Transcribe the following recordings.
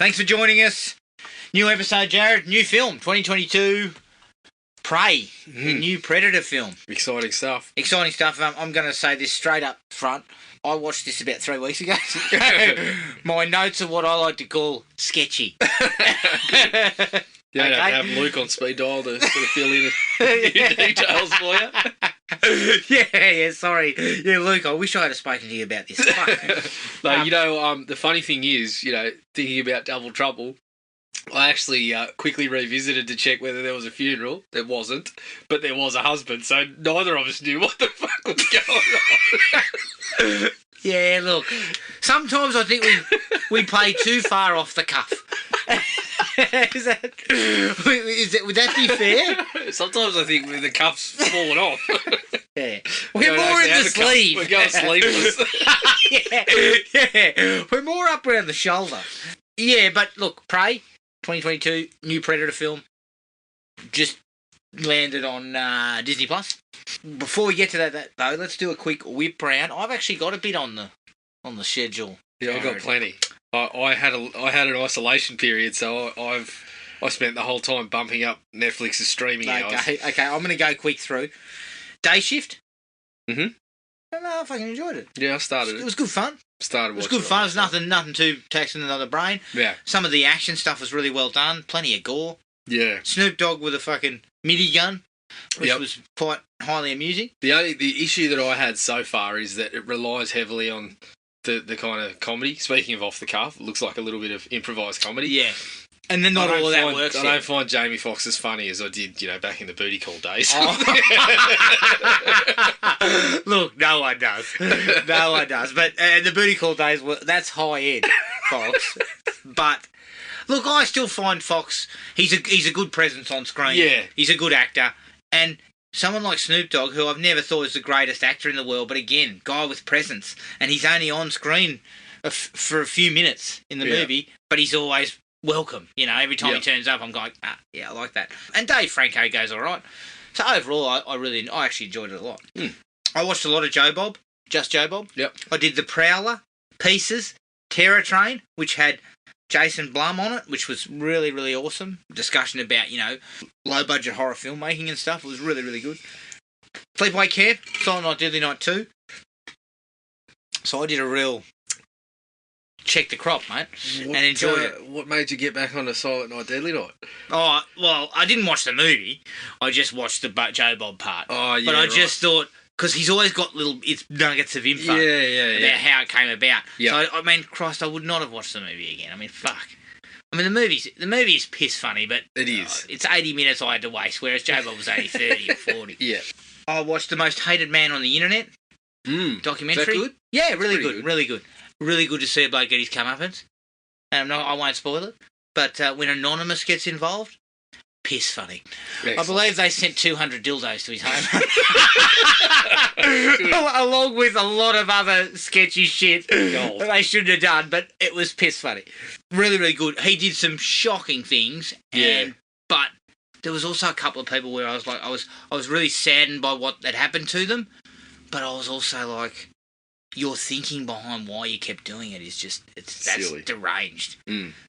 Thanks for joining us. New episode, Jared. New film, 2022. Prey, the new Predator film. Exciting stuff. Exciting stuff. I'm going to say this straight up front. I watched this about 3 weeks ago. My notes are what I like to call sketchy. You don't have to have Luke on speed dial to sort of fill in a few details for you. Yeah, sorry. Yeah, Luke, I wish I had spoken to you about this. No, the funny thing is, thinking about Double Trouble, I actually quickly revisited to check whether there was a funeral. There wasn't, but there was a husband, so neither of us knew what the fuck was going on. Yeah, look, sometimes I think we play too far off the cuff. Would that be fair? Sometimes I think the cuff's fallen off. Yeah. We're more in the sleeve. We're going sleeveless. Yeah. We're more up around the shoulder. Yeah, but look, Prey, 2022, new Predator film, just landed on Disney Plus. Before we get to that though, let's do a quick whip round. I've actually got a bit on the schedule. Yeah, I've got plenty. I had an isolation period, so I spent the whole time bumping up Netflix's streaming hours. Okay, I'm going to go quick through. Day Shift. Mm-hmm. I fucking enjoyed it. Yeah, I started it. It was good fun. It was good fun. It was nothing too taxing another brain. Yeah. Some of the action stuff was really well done. Plenty of gore. Yeah. Snoop Dogg with a fucking MIDI gun, which was quite highly amusing. The issue that I had so far is that it relies heavily on the kind of comedy. Speaking of off the cuff, it looks like a little bit of improvised comedy. Yeah. And then not all of that works. I don't find Jamie Foxx as funny as I did, back in the booty call days. Oh. Look, no one does. No one does. But the booty call days, that's high end, Fox. But look, I still find Fox. He's a good presence on screen. Yeah, he's a good actor, and someone like Snoop Dogg, who I've never thought was the greatest actor in the world, but again, guy with presence, and he's only on screen for a few minutes in the movie, but he's always welcome. Every time he turns up, I'm going, I like that. And Dave Franco goes all right. So overall, I actually enjoyed it a lot. I watched a lot of Joe Bob, Just Joe Bob. Yep. I did The Prowler, Pieces, Terror Train, which had Jason Blum on it, which was really, really awesome. Discussion about, low-budget horror filmmaking and stuff. It was really, really good. Sleepaway Camp, Silent Night, Deadly Night 2. So I did a real check the crop, mate, and enjoyed it. What made you get back onto Silent Night, Deadly Night? Oh, well, I didn't watch the movie. I just watched the Joe Bob part. Oh, yeah, but I just thought, because he's always got little nuggets of info about how it came about. Yep. So, I mean, Christ, I would not have watched the movie again. I mean, fuck. I mean, the movie is piss funny, but it is. It's 80 minutes I had to waste, whereas Joe Bob was only 30 or 40. Yeah. I watched The Most Hated Man on the Internet documentary. Is that good? Yeah, really good, really good. Really good to see a bloke get his comeuppance. I won't spoil it, but when Anonymous gets involved, piss funny. Excellent. I believe they sent 200 dildos to his home. Along with a lot of other sketchy shit that they shouldn't have done, but it was piss funny. Really, really good. He did some shocking things, but there was also a couple of people where I was like, I was really saddened by what had happened to them, but I was also like, your thinking behind why you kept doing it is that's silly. Deranged.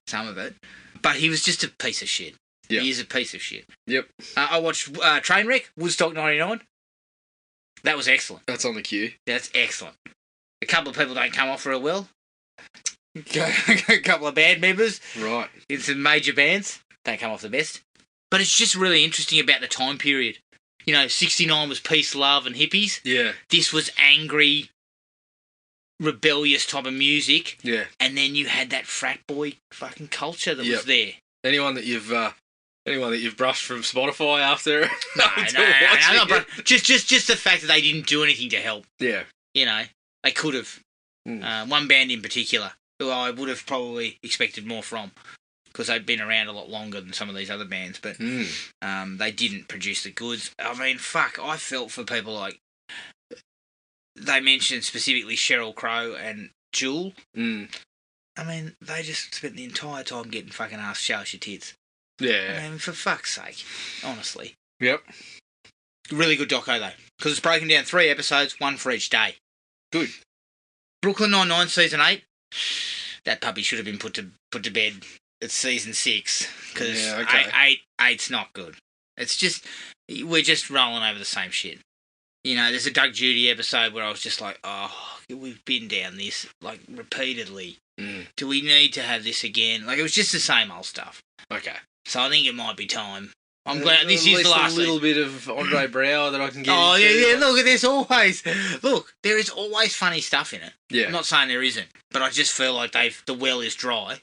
Some of it. But he was just a piece of shit. Yep. He is a piece of shit. Yep. I watched Trainwreck, Woodstock 99. That was excellent. That's on the queue. That's excellent. A couple of people don't come off real well. A couple of band members. Right. In some major bands. Don't come off the best. But it's just really interesting about the time period. 69 was peace, love, and hippies. Yeah. This was angry, rebellious type of music. Yeah. And then you had that frat boy fucking culture that was there. Anyone that you've brushed from Spotify after? No, just the fact that they didn't do anything to help. Yeah. They could have. One band in particular who I would have probably expected more from, because they'd been around a lot longer than some of these other bands, but they didn't produce the goods. I mean, fuck, I felt for people like, they mentioned specifically Sheryl Crow and Jewel. I mean, they just spent the entire time getting fucking asked, show us your tits. Yeah. I mean, for fuck's sake. Honestly. Yep. Really good doco, though. Because it's broken down 3 episodes, 1 for each day. Good. Brooklyn Nine-Nine Season 8. That puppy should have been put to bed it's season 6 because Yeah, okay. eight's not good. It's just we're just rolling over the same shit. You know, there's a Doug Judy episode where I was just like, oh, we've been down this like repeatedly. Do we need to have this again? Like it was just the same old stuff. Okay. So I think it might be time. I'm glad this is the last. A little bit of Andre Brower that I can get. Oh into. yeah. Look, there is always funny stuff in it. Yeah. I'm not saying there isn't, but I just feel like the well is dry,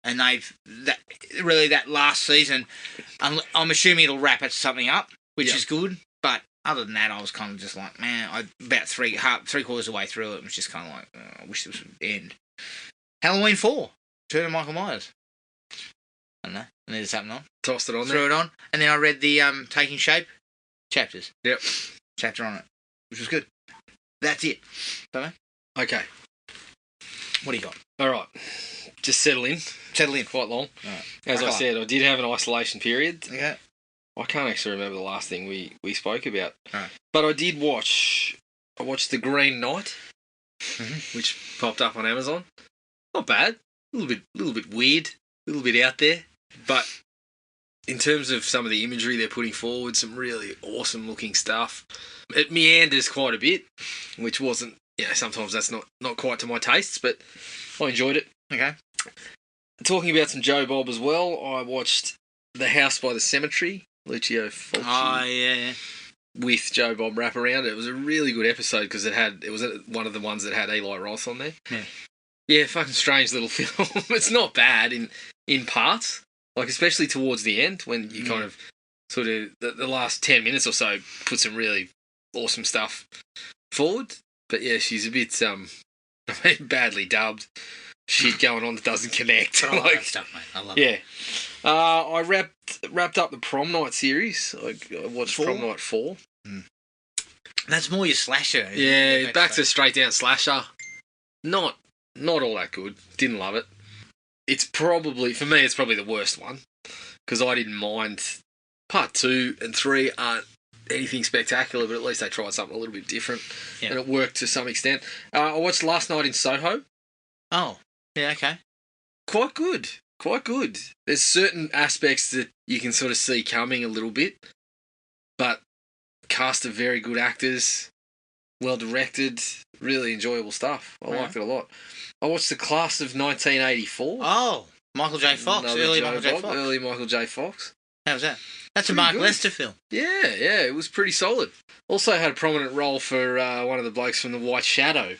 and that last season. I'm assuming it'll wrap it something up, which is good. But other than that, I was kind of just like, man, about three quarters of the way through it, and was just kind of like, I wish this would end. Halloween 4, Return of Michael Myers. I don't know. I needed something on. Tossed it on Threw there. it on. And then I read the Taking Shape chapters. Yep. Chapter on it, which was good. That's it. Don't know. Okay. What do you got? All right. Just settle in. Quite long. Right. As I said, I did have an isolation period. Okay. I can't actually remember the last thing we spoke about. Right. But I did watch... I watched The Green Knight, which popped up on Amazon. Not bad. A little bit weird. A little bit out there. But in terms of some of the imagery they're putting forward, some really awesome looking stuff. It meanders quite a bit, which wasn't, sometimes that's not quite to my tastes, but I enjoyed it. Okay. Talking about some Joe Bob as well, I watched The House by the Cemetery, Lucio Fulci. Oh, yeah. With Joe Bob wrap around it. It was a really good episode because it was one of the ones that had Eli Roth on there. Yeah. Yeah, fucking strange little film. It's not bad in parts, like especially towards the end when you kind of sort of the last 10 minutes or so put some really awesome stuff forward. But yeah, she's a bit badly dubbed. Shit going on that doesn't connect. But I love that stuff, mate. I love it. Yeah. I wrapped up the Prom Night series. I watched 4? Prom Night 4. That's more your slasher. Yeah, back to straight down slasher. Not all that good. Didn't love it. For me, it's probably the worst one. Because I didn't mind. Part 2 and 3 aren't anything spectacular, but at least they tried something a little bit different. Yeah. And it worked to some extent. I watched Last Night in Soho. Oh, yeah, okay. Quite good. There's certain aspects that you can sort of see coming a little bit. But cast of very good actors. Well directed. Really enjoyable stuff. I liked it a lot. I watched The Class of 1984. Oh, Michael J. Fox. Early Michael J. Fox. How was that? That's a Mark Lester film. Yeah, it was pretty solid. Also had a prominent role for one of the blokes from The White Shadow.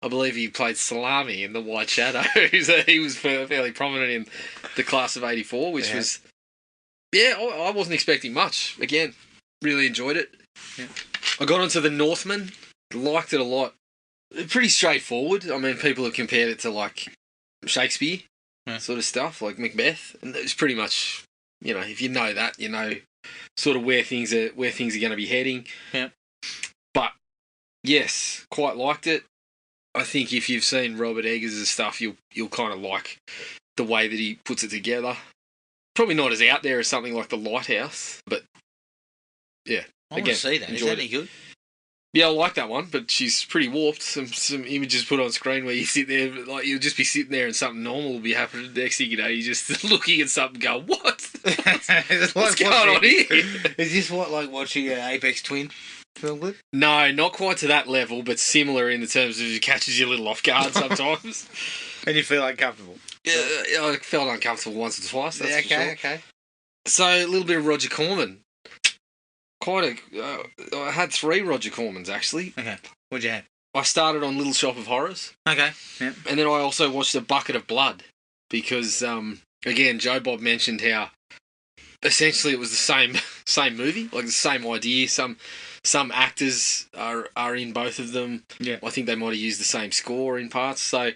I believe he played Salami in The White Shadow. He was fairly prominent in The Class of 84, which was... Yeah, I wasn't expecting much. Again, really enjoyed it. Yeah. I got onto The Northman. Liked it a lot. Pretty straightforward. I mean, people have compared it to, like, Shakespeare sort of stuff, like Macbeth. And it's pretty much, if you know that, you know sort of where things are going to be heading. Yeah. But, yes, quite liked it. I think if you've seen Robert Eggers' stuff, you'll kind of like the way that he puts it together. Probably not as out there as something like The Lighthouse, but yeah. I want to see that. Is that any good? Yeah, I like that one, but she's pretty warped. Some images put on screen where you sit there, like you'll just be sitting there and something normal will be happening. The next thing you know, you're just looking at something and go, what? What's going on here? Is this like watching an Apex Twin film with? No, not quite to that level, but similar in the terms of it catches you a little off guard sometimes. And you feel uncomfortable? Yeah, I felt uncomfortable once or twice, that's for sure. Okay. So, a little bit of Roger Corman. I had 3 Roger Cormans, actually. Okay. What'd you have? I started on Little Shop of Horrors. Okay. Yep. And then I also watched A Bucket of Blood. Because, again, Joe Bob mentioned how essentially it was the same movie. Like, the same idea. Some actors are in both of them. Yeah. I think they might have used the same score in parts. So,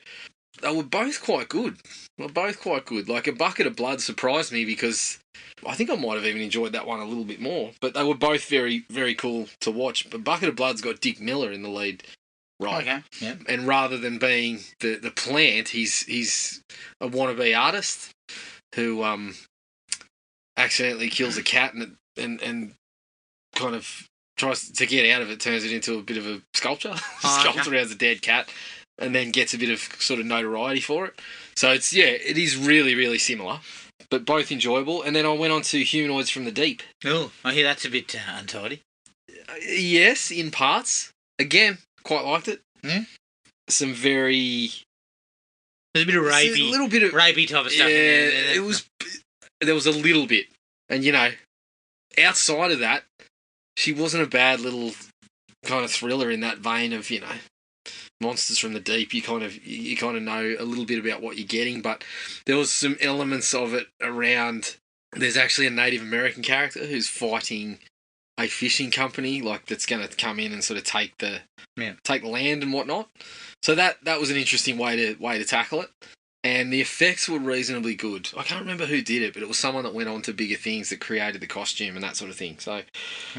they were both quite good. Like, A Bucket of Blood surprised me because... I think I might have even enjoyed that one a little bit more. But they were both very, very cool to watch. But Bucket of Blood's got Dick Miller in the lead role. Okay, yeah. And rather than being the plant, he's a wannabe artist who accidentally kills a cat and kind of tries to get out of it, turns it into a bit of a sculpture. Sculpture around a dead cat. and then gets a bit of sort of notoriety for it. So it is really, really similar, but both enjoyable. And then I went on to Humanoids from the Deep. Oh, I hear that's a bit untidy. Yes, in parts. Again, quite liked it. Yeah. Some very... There's a bit of rapey. A little bit of... rapey type of stuff. Yeah, it was... There was a little bit. And, you know, outside of that, she wasn't a bad little kind of thriller in that vein of, you know, Monsters from the Deep. You kind of know a little bit about what you're getting, but there was some elements of it around... There's actually a Native American character who's fighting a fishing company, like, that's going to come in and sort of take land and whatnot. So that was an interesting way to tackle it. And the effects were reasonably good. I can't remember who did it, but it was someone that went on to bigger things that created the costume and that sort of thing. So,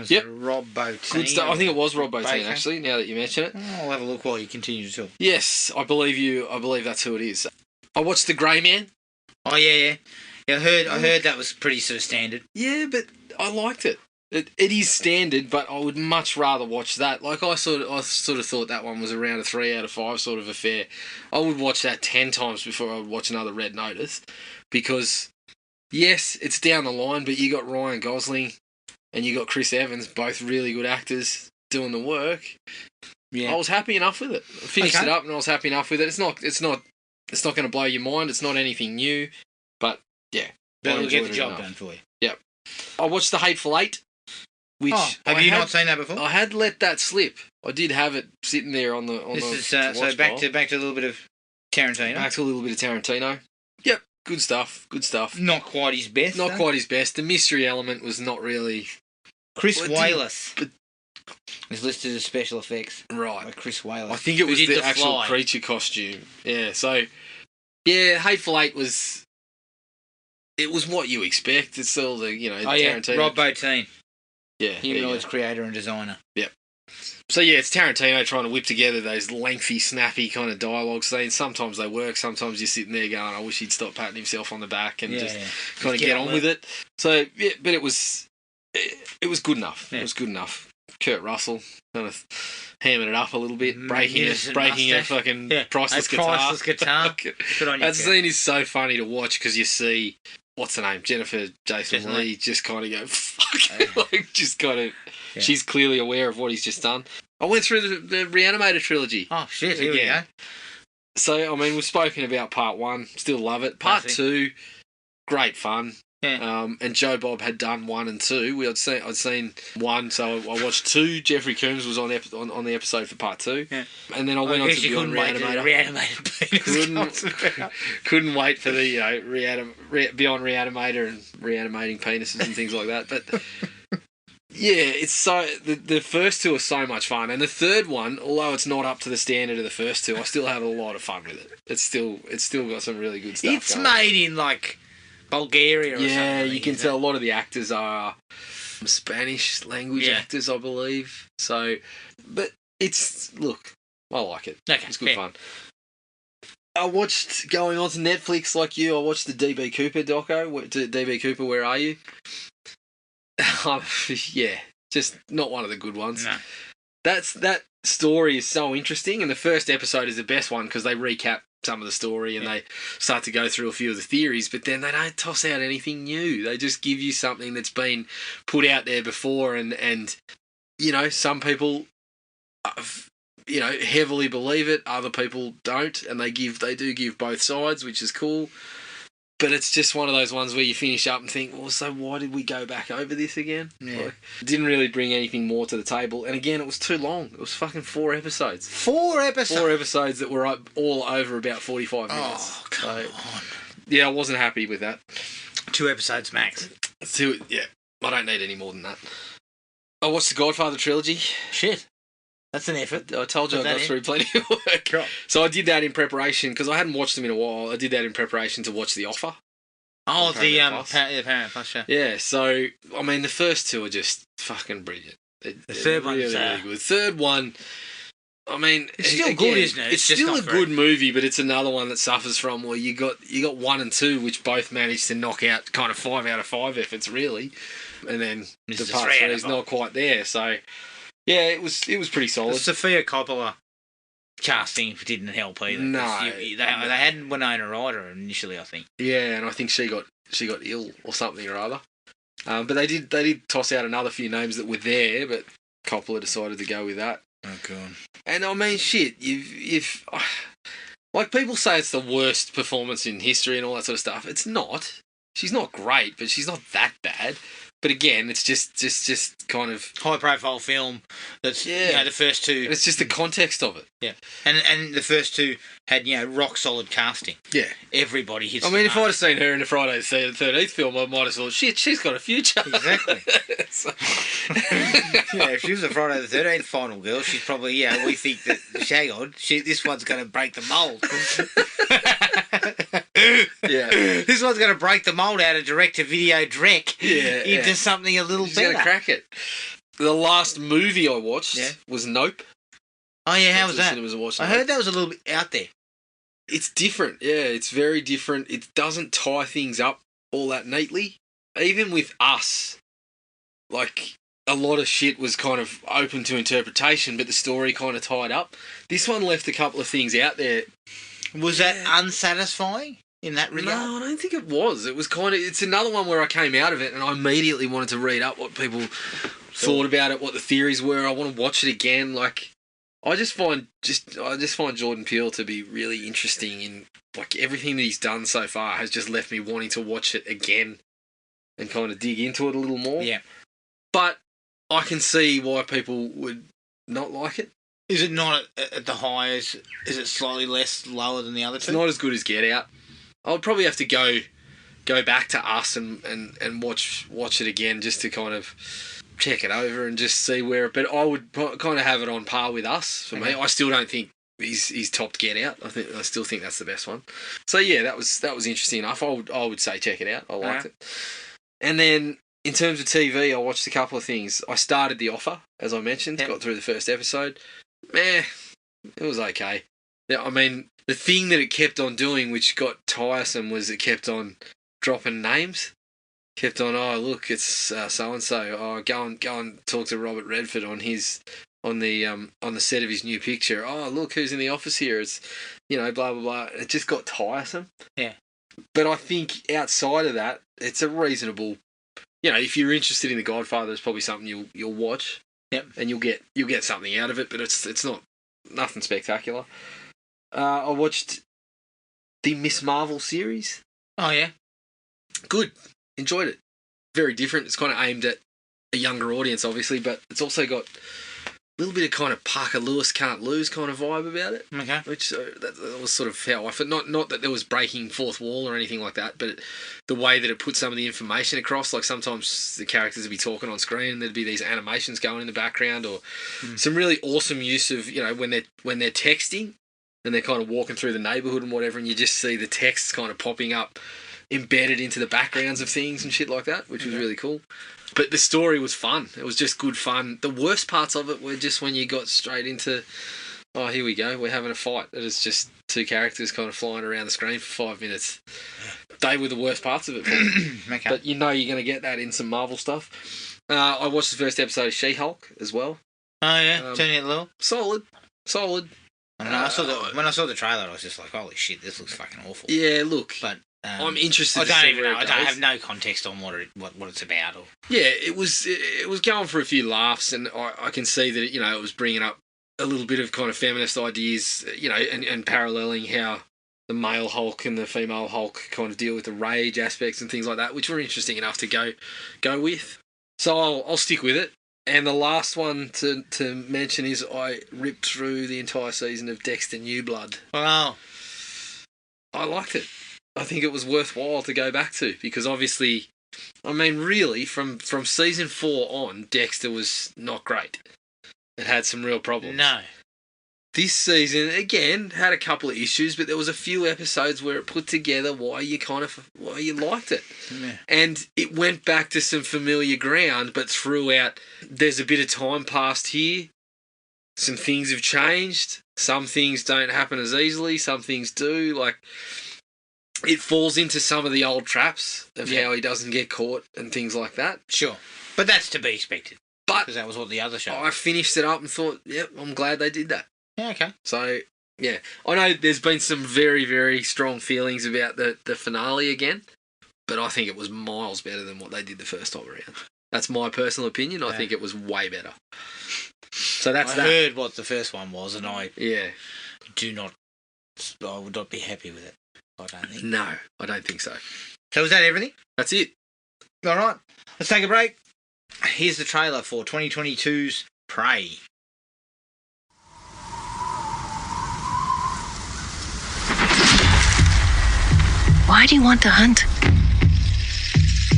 yep. Rob Bottin. Good stuff. I think it was Rob Bottin, actually, now that you mention it. I'll have a look while you continue to talk. Yes, I believe you. I believe that's who it is. I watched The Grey Man. Oh, yeah. I heard that was pretty sort of standard. Yeah, but I liked it. It is standard, but I would much rather watch that. Like, I sort of thought that one was around a 3 out of 5 sort of affair. I would watch that 10 times before I would watch another Red Notice, because yes, it's down the line, but you got Ryan Gosling and you got Chris Evans, both really good actors doing the work. Yeah, I was happy enough with it. I finished it up and I was happy enough with it. It's not going to blow your mind. It's not anything new, but yeah, but it'll get the job done for you. Yep. I watched The Hateful Eight. Which have you not seen that before? I had let that slip. I did have it sitting there on the. This is so back to a little bit of Tarantino. Back to a little bit of Tarantino. Yep, good stuff. Good stuff. Not quite his best. Not quite his best. The mystery element was not really. Chris Wallace is listed as special effects. Right, like Chris Wallace. I think it was the actual creature costume. Yeah. So, yeah, Hateful Eight was. It was what you expect. It's still the Tarantino. Rob Bottin. Yeah, Humanoids creator and designer. Yep. So yeah, it's Tarantino trying to whip together those lengthy, snappy kind of dialogue scenes. Sometimes they work. Sometimes you're sitting there going, "I wish he'd stop patting himself on the back and kind of get on with it." So yeah, but it was good enough. Yeah. It was good enough. Kurt Russell kind of hamming it up a little bit, breaking a fucking priceless guitar. Good on you. That scene is so funny to watch because you see. What's her name? Jennifer Jason Leigh just kind of go, fuck. Like, just kind of, she's clearly aware of what he's just done. I went through the Reanimator trilogy. Oh, shit, here we go. So, I mean, we've spoken about part 1, still love it. Part 2, great fun. Yeah. And Joe Bob had done 1 and 2. I'd seen 1, so I watched 2. Jeffrey Combs was on the episode for part 2. Yeah. And then I went on to Beyond Reanimator. Couldn't wait for the Beyond Reanimator and reanimating penises and things like that. But yeah, it's so the first 2 are so much fun, and the third one, although it's not up to the standard of the first 2, I still had a lot of fun with it. It's still got some really good stuff. It's made in like Bulgaria or something. Yeah, you can tell a lot of the actors are Spanish language actors, I believe. So, but I like it. Okay, it's good fun. I watched, going on to Netflix like you, I watched the DB Cooper doco. DB Cooper, Where Are You? Yeah, just not one of the good ones. No. That story is so interesting, and the first episode is the best one because they recap some of the story and they start to go through a few of the theories, but then they don't toss out anything new. They just give you something that's been put out there before, and some people heavily believe it, other people don't, and they do give both sides, which is cool. But it's just one of those ones where you finish up and think, well, so why did we go back over this again? Yeah. Like, didn't really bring anything more to the table. And again, it was too long. It was fucking 4 episodes. 4 episodes? 4 episodes that were all over about 45 minutes. Oh, come on. Yeah, I wasn't happy with that. 2 episodes max. 2, yeah. I don't need any more than that. I watched the Godfather trilogy. Shit. That's an effort. I told you I got through plenty of work. Right. So I did that in preparation, because I hadn't watched them in a while. I did that in preparation to watch The Offer. Oh, the Paramount Plus show. Yeah, so, I mean, the first 2 are just fucking brilliant. The third one's really good. The third one, I mean... It's still good, isn't it? It's still a good movie, but it's another one that suffers from where you got 1 and 2, which both managed to knock out kind of 5 out of 5 efforts, really. And then the part 3 is not quite there, so... Yeah, it was pretty solid. Sofia Coppola casting didn't help either. No. They had Winona Ryder initially, I think. Yeah, and I think she got ill or something or other. But they did toss out another few names that were there, but Coppola decided to go with that. Oh god. And I mean, shit, if like people say it's the worst performance in history and all that sort of stuff. It's not. She's not great, but she's not that bad. But again, it's just kind of high profile film. That's the first two. It's just the context of it. Yeah, and the first two had rock solid casting. Yeah, everybody hits. I mean, if I'd have seen her in the Friday the 13th film, I might have thought, shit, she's got a future. Exactly. If she was a Friday the 13th final girl, she's probably we think that hang on, this one's going to break the mold. Yeah, this one's going to break the mold out of direct-to-video Drek into something a little better. She's going to crack it. The last movie I watched was Nope. Oh yeah, how was that? I heard that was a little bit out there. It's different. Yeah, it's very different. It doesn't tie things up all that neatly. Even with Us, like a lot of shit was kind of open to interpretation, but the story kind of tied up. This one left a couple of things out there. Was that unsatisfying in that regard? No, I don't think it was. It was kind of. It's another one where I came out of it and I immediately wanted to read up what people thought about it, what the theories were. I want to watch it again. Like, I just find Jordan Peele to be really interesting in like everything that he's done so far has just left me wanting to watch it again and kind of dig into it a little more. Yeah, but I can see why people would not like it. Is it not at the highs? Is it slightly lower than the other two? It's not as good as Get Out. I'll probably have to go back to Us and watch it again just to kind of check it over and just see where. But I would kind of have it on par with Us for me. I still don't think he's topped Get Out. I still think that's the best one. So yeah, that was interesting enough. I would say check it out. I liked it. And then in terms of TV, I watched a couple of things. I started The Offer, as I mentioned. Got through the first episode. It was okay. I mean, the thing that it kept on doing, which got tiresome, was it kept on dropping names. Kept on, oh look, it's so and so. Oh, go and talk to Robert Redford on the set of his new picture. Oh, look who's in the office here. It's blah blah blah. It just got tiresome. Yeah. But I think outside of that, it's a reasonable. If you're interested in The Godfather, it's probably something you'll watch. Yep. And you'll get something out of it, but it's not nothing spectacular. I watched the Miss Marvel series. Oh yeah. Good. Enjoyed it. Very different. It's kind of aimed at a younger audience, obviously, but it's also got a little bit of kind of Parker Lewis Can't Lose kind of vibe about it. Okay. Which that was sort of how I felt. Not that there was breaking fourth wall or anything like that, but the way that it put some of the information across. Like sometimes the characters would be talking on screen and there'd be these animations going in the background, or some really awesome use of when they're texting and they're kind of walking through the neighbourhood and whatever, and you just see the texts kind of popping up embedded into the backgrounds of things and shit like that, which was really cool. But the story was fun. It was just good fun. The worst parts of it were just when you got straight into, oh, here we go, we're having a fight. It is just two characters kind of flying around the screen for 5 minutes. They were the worst parts of it for me. Okay. But you're going to get that in some Marvel stuff. I watched the first episode of She-Hulk as well. Oh, yeah? Turning it a little? Solid. I don't know, when I saw the trailer, I was just like, holy shit, this looks fucking awful. Yeah, look. But I'm interested. I don't have no context on what it's about. Or... Yeah, it was going for a few laughs, and I can see that it was bringing up a little bit of kind of feminist ideas, and paralleling how the male Hulk and the female Hulk kind of deal with the rage aspects and things like that, which were interesting enough to go with. So I'll stick with it. And the last one to mention is I ripped through the entire season of Dexter New Blood. Wow. I liked it. I think it was worthwhile to go back to, because obviously, I mean, really, from season 4 on, Dexter was not great. It had some real problems. No. This season, again, had a couple of issues, but there was a few episodes where it put together why you liked it. Yeah. And it went back to some familiar ground, but throughout, there's a bit of time passed here. Some things have changed. Some things don't happen as easily. Some things do. Like, it falls into some of the old traps of how he doesn't get caught and things like that. Sure. But that's to be expected. But because that was what the other show I finished it up and thought, yep, I'm glad they did that. Yeah, okay. So Yeah. I know there's been some very, very strong feelings about the finale again, but I think it was miles better than what they did the first time around. That's my personal opinion. I think it was way better. So that's I that. heard what the first one was, and I would not be happy with it. I don't think. No, I don't think so. So is that everything? That's it. All right, let's take a break. Here's the trailer for 2022's Prey. Why do you want to hunt?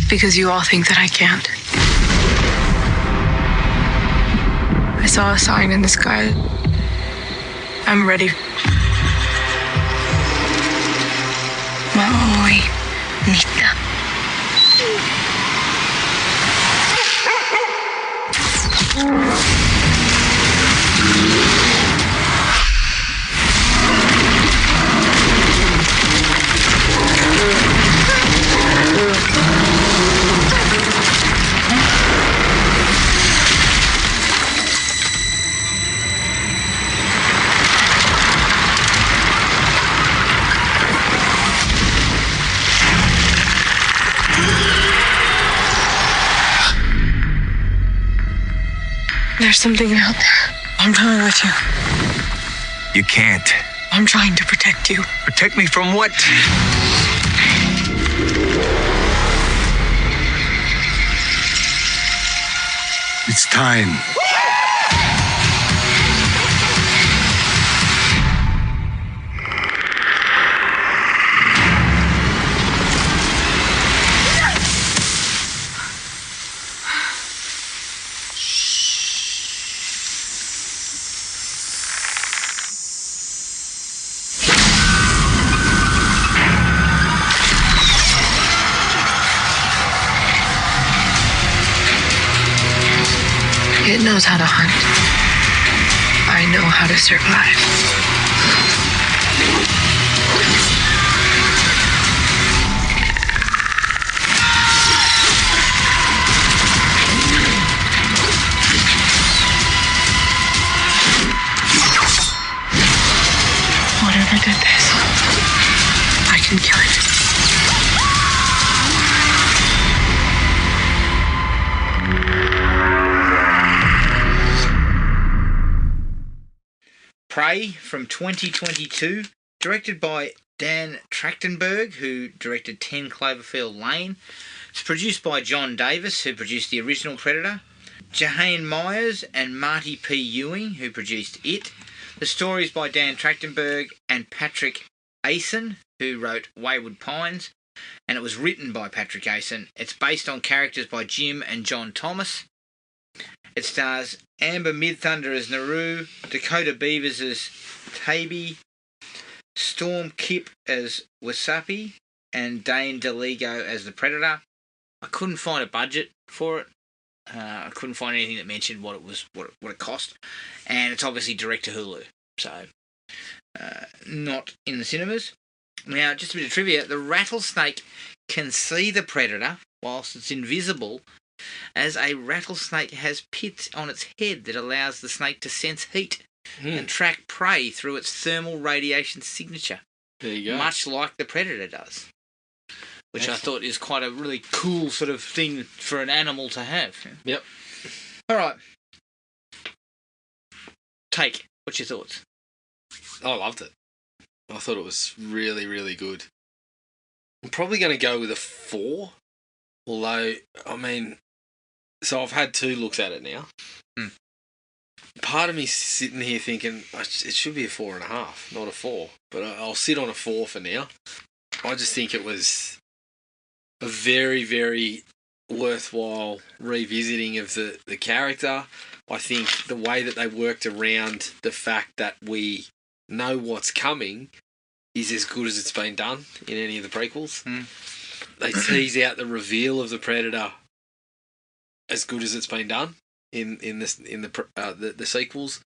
Because you all think that I can't. I saw a sign in the sky. I'm ready. Maui Nita. There's something out there. I'm trying to let you. You can't. I'm trying to protect you. Protect me from what? It's time. It knows how to hunt. I know how to survive. Whatever did this, I can kill it. Prey from 2022, directed by Dan Trachtenberg, who directed 10 Cloverfield Lane. It's produced by John Davis, who produced the original Predator. Jahane Myers and Marty P. Ewing, who produced It. The story is by Dan Trachtenberg and Patrick Asen, who wrote Wayward Pines, and it was written by Patrick Asen. It's based on characters by Jim and John Thomas. It stars Amber Midthunder as Naru, Dakota Beavers as Taby, Storm Kipp as Wasapi, and Dane DeLego as the Predator. I couldn't find a budget for it. I couldn't find anything that mentioned what it cost, and it's obviously direct to Hulu, so not in the cinemas. Now, just a bit of trivia: the rattlesnake can see the predator whilst it's invisible, as a rattlesnake has pits on its head that allows the snake to sense heat and track prey through its thermal radiation signature. There you go. Much like the predator does. Which Excellent. I thought is quite a really cool sort of thing for an animal to have. Yep. All right. Take. What's your thoughts? I loved it. I thought it was really, really good. I'm probably going to go with a 4. Although, I mean, so I've had 2 looks at it now. Part of me's sitting here thinking it should be a 4.5, not a 4. But I'll sit on a 4 for now. I just think it was a very, very worthwhile revisiting of the character. I think the way that they worked around the fact that we know what's coming is as good as it's been done in any of the prequels. They tease out the reveal of the Predator as good as it's been done in the sequels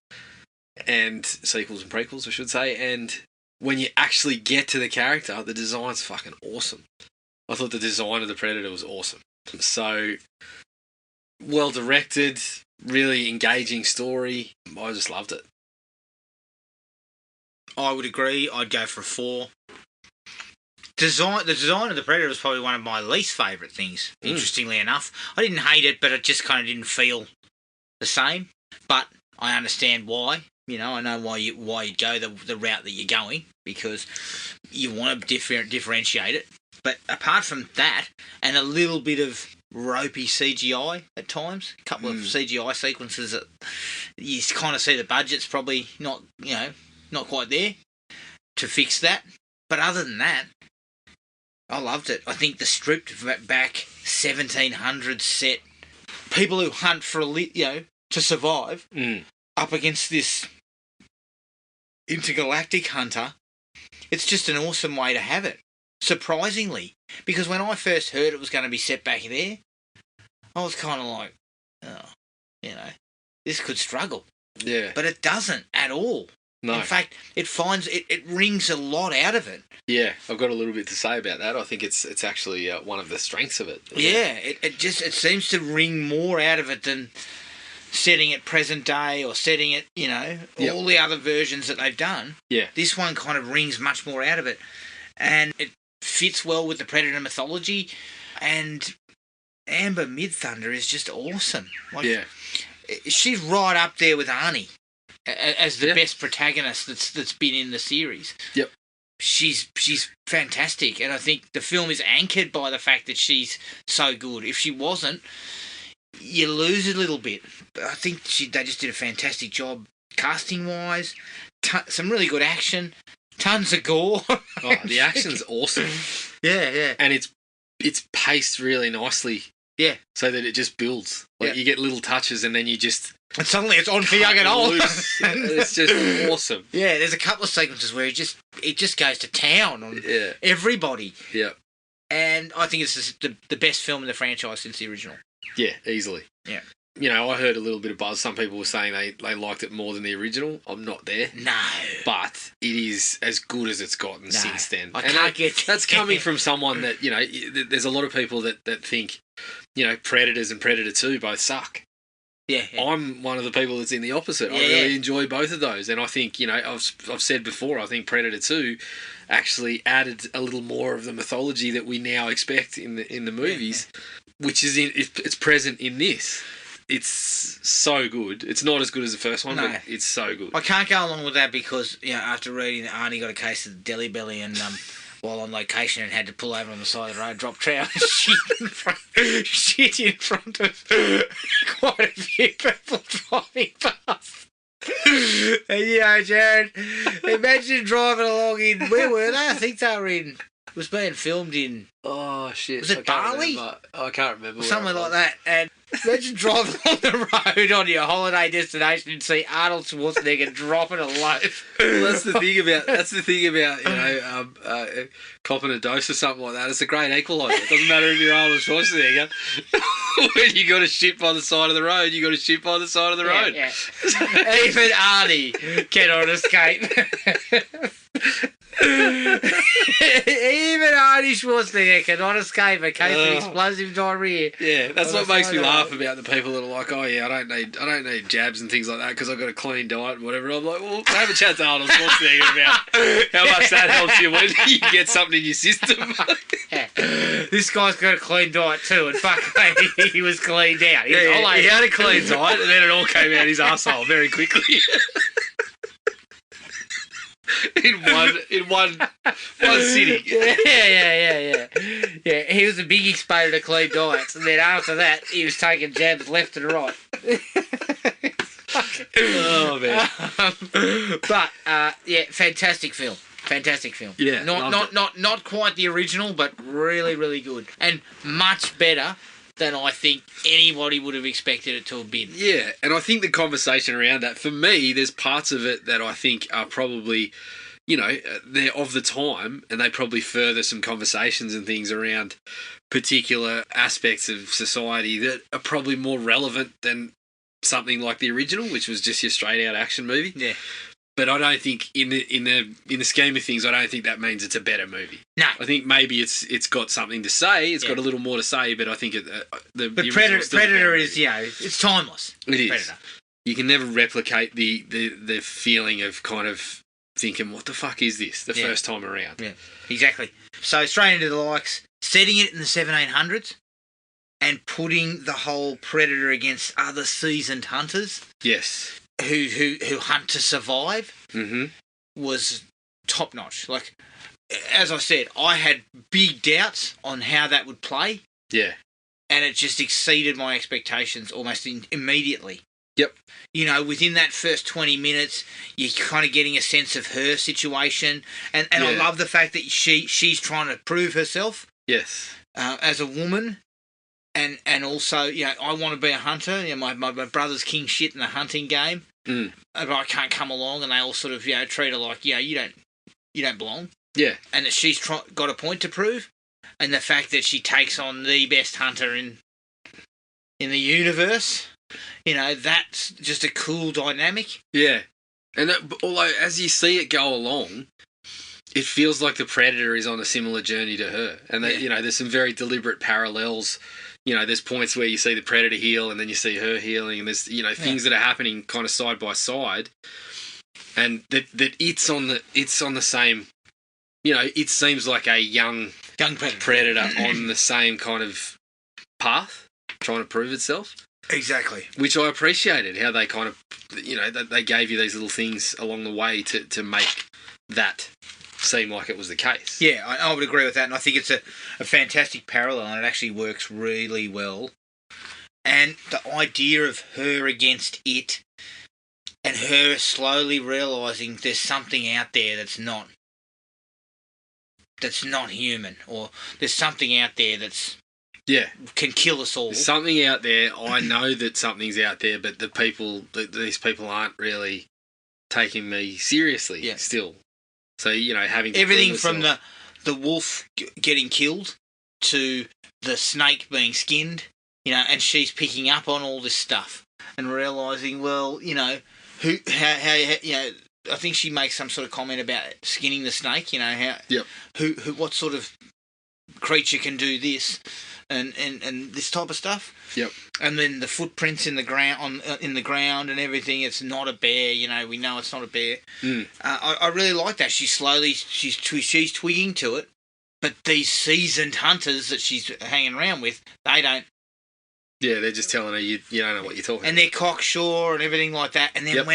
and prequels, I should say. And when you actually get to the character, the design's fucking awesome. I thought the design of the Predator was awesome. So, well directed, really engaging story. I just loved it. I would agree. I'd go for a 4. The design of the Predator was probably one of my least favourite things, interestingly enough. I didn't hate it, but it just kind of didn't feel the same. But I understand why. You know, I know why you go the route that you're going, because you want to differentiate it. But apart from that, and a little bit of ropey CGI at times, a couple of CGI sequences that you kind of see the budget's probably not quite there to fix that. But other than that, I loved it. I think the stripped back 1700s set, people who hunt for to survive, up against this intergalactic hunter, it's just an awesome way to have it. Surprisingly, because when I first heard it was going to be set back there, I was kind of like, this could struggle. Yeah. But it doesn't at all. No. In fact, it wrings a lot out of it. Yeah, I've got a little bit to say about that. I think it's actually one of the strengths of it. Yeah, it seems to wring more out of it than setting it present day or setting it, all the other versions that they've done. Yeah. This one kind of wrings much more out of it. And it fits well with the Predator mythology. And Amber Midthunder is just awesome. She's right up there with Arnie as the best protagonist that's been in the series. Yep. She's fantastic, and I think the film is anchored by the fact that she's so good. If she wasn't, you lose a little bit. But I think they just did a fantastic job casting-wise. Some really good action. Tons of gore. Oh, the action's awesome. Yeah. And it's paced really nicely. Yeah. So that it just builds. You get little touches and then you just... And suddenly it's on for young and old. It's just awesome. Yeah, there's a couple of sequences where it just goes to town on everybody. Yeah. And I think it's the best film in the franchise since the original. Yeah, easily. Yeah. I heard a little bit of buzz. Some people were saying they liked it more than the original. I'm not there. No. But it is as good as it's gotten since then. That's coming from someone that, there's a lot of people that think, Predators and Predator 2 both suck. Yeah. I'm one of the people that's in the opposite. I really enjoy both of those. And I think, I've said before, I think Predator 2 actually added a little more of the mythology that we now expect in the movies, which is it's present in this. It's so good. It's not as good as the first one, but it's so good. I can't go along with that because, after reading that Arnie got a case of Delhi Belly and while on location and had to pull over on the side of the road, drop trout and shit in front of quite a few people driving past. And, Jared, imagine driving along where were they? I think they were it was being filmed in... Oh, shit. Was it Bali? I can't remember. Something like that. And imagine driving along the road on your holiday destination and see Arnold Schwarzenegger dropping a loaf. Well, that's the thing about copping a dose or something like that. It's a great equaliser. It doesn't matter if you're Arnold Schwarzenegger. When you got to shit by the side of the road, you got to shit by the side of the road. Yeah. Even Arnie cannot escape. Even Arnie Schwarzenegger cannot escape a case of explosive diarrhea. Yeah, that's what makes me laugh about the people that are like, oh yeah, I don't need jabs and things like that because I've got a clean diet and whatever. I'm like, well, have a chat to Arnold Schwarzenegger about how much that helps you when you get something in your system. This guy's got a clean diet too, and fuck, he was cleaned out. He had a clean diet, and then it all came out his arsehole very quickly. in one sitting. Yeah, he was a big exposure to clean diets, and then after that, he was taking jabs left and right. Oh man! Fantastic film. Yeah, not quite the original, but really, really good, and much better than I think anybody would have expected it to have been. Yeah, and I think the conversation around that, for me, there's parts of it that I think are probably, they're of the time, and they probably further some conversations and things around particular aspects of society that are probably more relevant than something like the original, which was just your straight out action movie. Yeah. But I don't think in the scheme of things, I don't think that means it's a better movie. No, I think maybe it's got something to say. It's got a little more to say, but I think Predator is it's timeless. It is. Predator. You can never replicate the feeling of kind of thinking, what the fuck is this the first time around? Yeah, exactly. So straight into the likes, setting it in the 1700s and putting the whole predator against other seasoned hunters. Yes. Who hunt to survive was top notch. Like, as I said, I had big doubts on how that would play. Yeah. And it just exceeded my expectations almost immediately. Yep. You know, within that first 20 minutes, you're kind of getting a sense of her situation. And I love the fact that she's trying to prove herself. Yes. As a woman. And also, you know, I want to be a hunter. You know, my brother's king shit in the hunting game. But I can't come along, and they all sort of, you know, treat her like, you know, you don't belong. Yeah. And that she's got a point to prove. And the fact that she takes on the best hunter in the universe, you know, that's just a cool dynamic. Yeah. And although as you see it go along, it feels like the predator is on a similar journey to her. And, you know, there's some very deliberate parallels. You know, there's points where you see the predator heal and then you see her healing, and there's, you know, things that are happening kind of side by side, and that it's on the same, you know, it seems like a young predator on the same kind of path, trying to prove itself. Exactly. Which I appreciated, how they kind of, you know, they gave you these little things along the way to make that seem like it was the case. Yeah, I would agree with that, and I think it's a fantastic parallel, and it actually works really well. And the idea of her against it, and her slowly realising there's something out there that's not human, or there's something out there that's can kill us all. There's something out there. I know that something's out there, but these people aren't really taking me seriously still. So, you know, having everything from the wolf getting killed to the snake being skinned, you know, and she's picking up on all this stuff and realising, well, you know, how you know, I think she makes some sort of comment about skinning the snake, you know, what sort of creature can do this and this type of stuff. Yep. And then the footprints in the ground and everything. It's not a bear, you know. We know it's not a bear. I really like that. She's twigging to it, but these seasoned hunters that she's hanging around with, they don't. Yeah, they're just telling her you don't know what you're talking about. And they're cocksure and everything like that. And then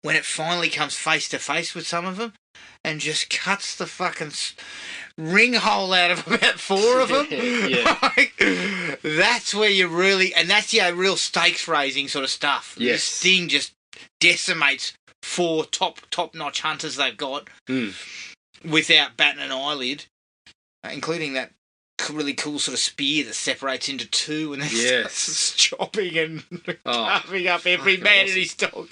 when it finally comes face to face with some of them, and just cuts the fucking ring hole out of about 4 of them. Like, that's where you really, and that's real stakes raising sort of stuff. Yes. This thing just decimates 4 top notch hunters they've got without batting an eyelid, including that really cool sort of spear that separates into 2 and then starts chopping and carving up every man in his dog.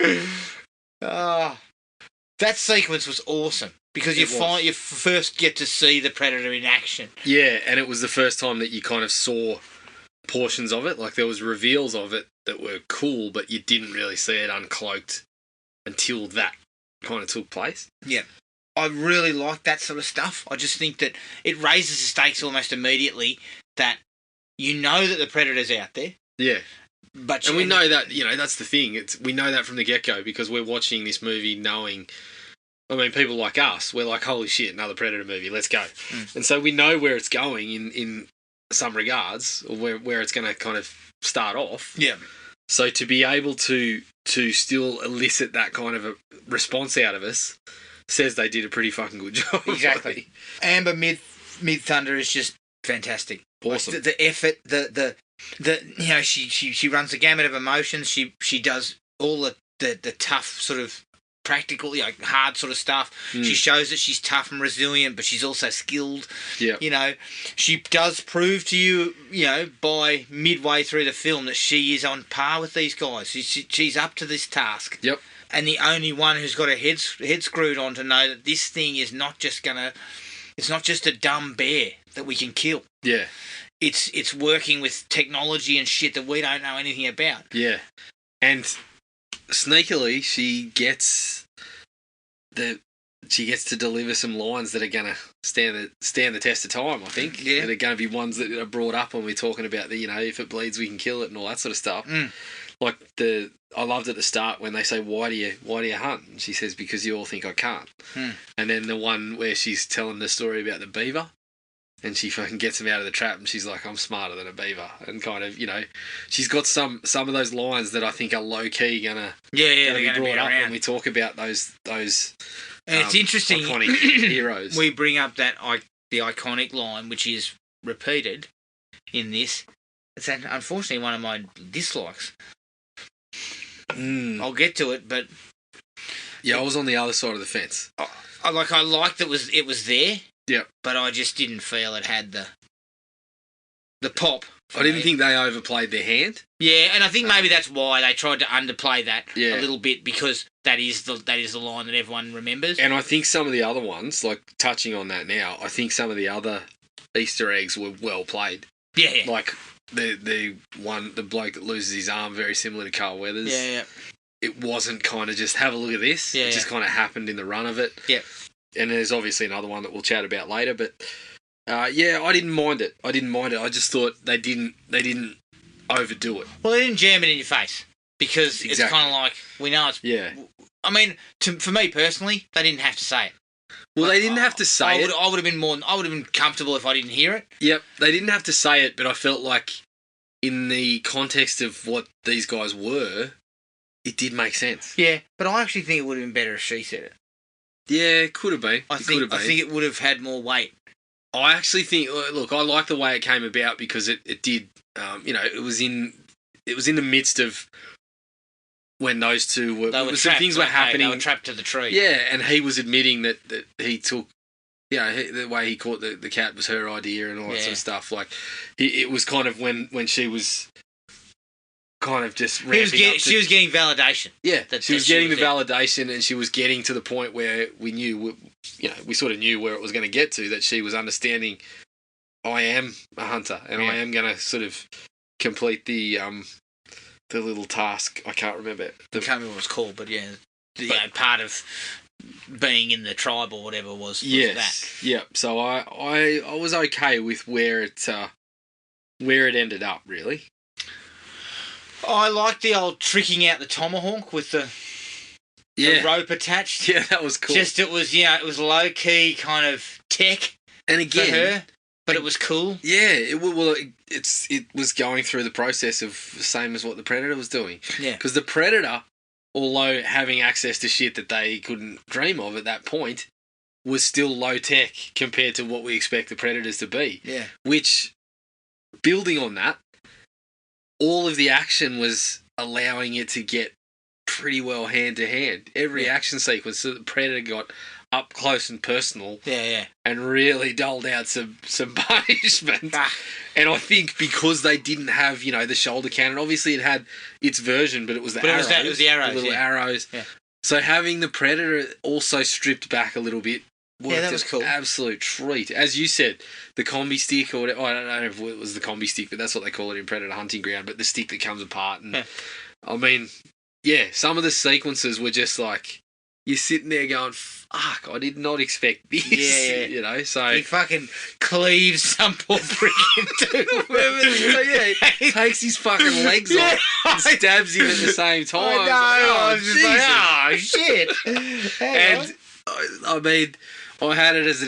That sequence was awesome because you first get to see the predator in action. Yeah, and it was the first time that you kind of saw portions of it. Like, there was reveals of it that were cool, but you didn't really see it uncloaked until that kind of took place. Yeah. I really like that sort of stuff. I just think that it raises the stakes almost immediately, that you know that the predator's out there. Yeah. And we know that, you know, that's the thing. We know that from the get-go because we're watching this movie knowing, I mean, people like us, we're like, holy shit, another Predator movie, let's go. And so we know where it's going in some regards, or where it's going to kind of start off. Yeah. So to be able to still elicit that kind of a response out of us says they did a pretty fucking good job. Exactly. Amber Mid-Thunder is just fantastic. Awesome. Like the effort, the you know, she runs the gamut of emotions. She does all the tough sort of practical, you know, hard sort of stuff. She shows that she's tough and resilient, but she's also skilled. Yeah. You know, she does prove to you, you know, by midway through the film that she is on par with these guys. She's up to this task. Yep. And the only one who's got her head screwed on to know that this thing is not just it's not just a dumb bear that we can kill. Yeah. It's working with technology and shit that we don't know anything about. Yeah. And sneakily, she gets to deliver some lines that are going to stand the test of time, I think. Yeah. That are going to be ones that are brought up when we're talking about the, you know, if it bleeds, we can kill it and all that sort of stuff. like I loved at the start when they say, why do you hunt? And she says, because you all think I can't. And then the one where she's telling the story about the beaver, and she fucking gets him out of the trap, and she's like, I'm smarter than a beaver. And kind of, she's got some of those lines that I think are low-key gonna be brought up when we talk about those and it's interesting, iconic heroes. We bring up the iconic line, which is repeated in this. It's unfortunately one of my dislikes. I'll get to it, but yeah, I was on the other side of the fence. I liked it was there. Yeah, but I just didn't feel it had the pop. I didn't think they overplayed their hand. Yeah, and I think maybe that's why they tried to underplay that a little bit, because that is the line that everyone remembers. And I think some of the other ones, like touching on that now, I think some of the other Easter eggs were well played. Yeah. Like the bloke that loses his arm, very similar to Carl Weathers. Yeah. It wasn't kind of just have a look at this. Yeah, it just kind of happened in the run of it. Yeah. And there's obviously another one that we'll chat about later, but I didn't mind it. I just thought they didn't overdo it. Well, they didn't jam it in your face, because it's kind of like, we know it's... Yeah. I mean, for me personally, they didn't have to say it. Well, they didn't have to say it. I would have been comfortable if I didn't hear it. Yep, they didn't have to say it, but I felt like in the context of what these guys were, it did make sense. Yeah, but I actually think it would have been better if she said it. Yeah, it could have been. I think it would have had more weight. I actually think. Look, I like the way it came about, because it did. It was in the midst of when those two were. Some things were happening. They were trapped to the tree. Yeah, and he was admitting that he took. The way he caught the cat was her idea and all that sort of stuff. Like, it was kind of when she was kind of just ramping up. She was getting validation. Yeah, she was getting the validation, and she was getting to the point where we knew, we sort of knew where it was going to get to, that she was understanding, I am a hunter, and I am going to sort of complete the little task. I can't remember. I can't remember what it was called, but part of being in the tribe or whatever was that. Yeah. So I was okay with where it ended up, really. I like the old tricking out the tomahawk with the rope attached. Yeah, that was cool. It was low key kind of tech, and again, for her, but it was cool. Yeah, it was going through the process of the same as what the Predator was doing. Yeah, because the Predator, although having access to shit that they couldn't dream of at that point, was still low tech compared to what we expect the Predators to be. Yeah, which, building on that, all of the action was allowing it to get pretty well hand to hand. Every action sequence, so the Predator got up close and personal. Yeah. And really doled out some punishment. And I think because they didn't have, the shoulder cannon, obviously it had its version, but it was arrows. It was the arrows. The little arrows. Yeah. So having the Predator also stripped back a little bit. That was cool. Absolute treat. As you said, the combi stick or whatever. I don't know if it was the combi stick, but that's what they call it in Predator Hunting Ground. But the stick that comes apart. And I mean, some of the sequences were just like, you're sitting there going, fuck, I did not expect this. Yeah. So he fucking cleaves some poor prick into he takes his fucking legs off and stabs him at the same time. I was just like, oh, shit. And I mean, I had it as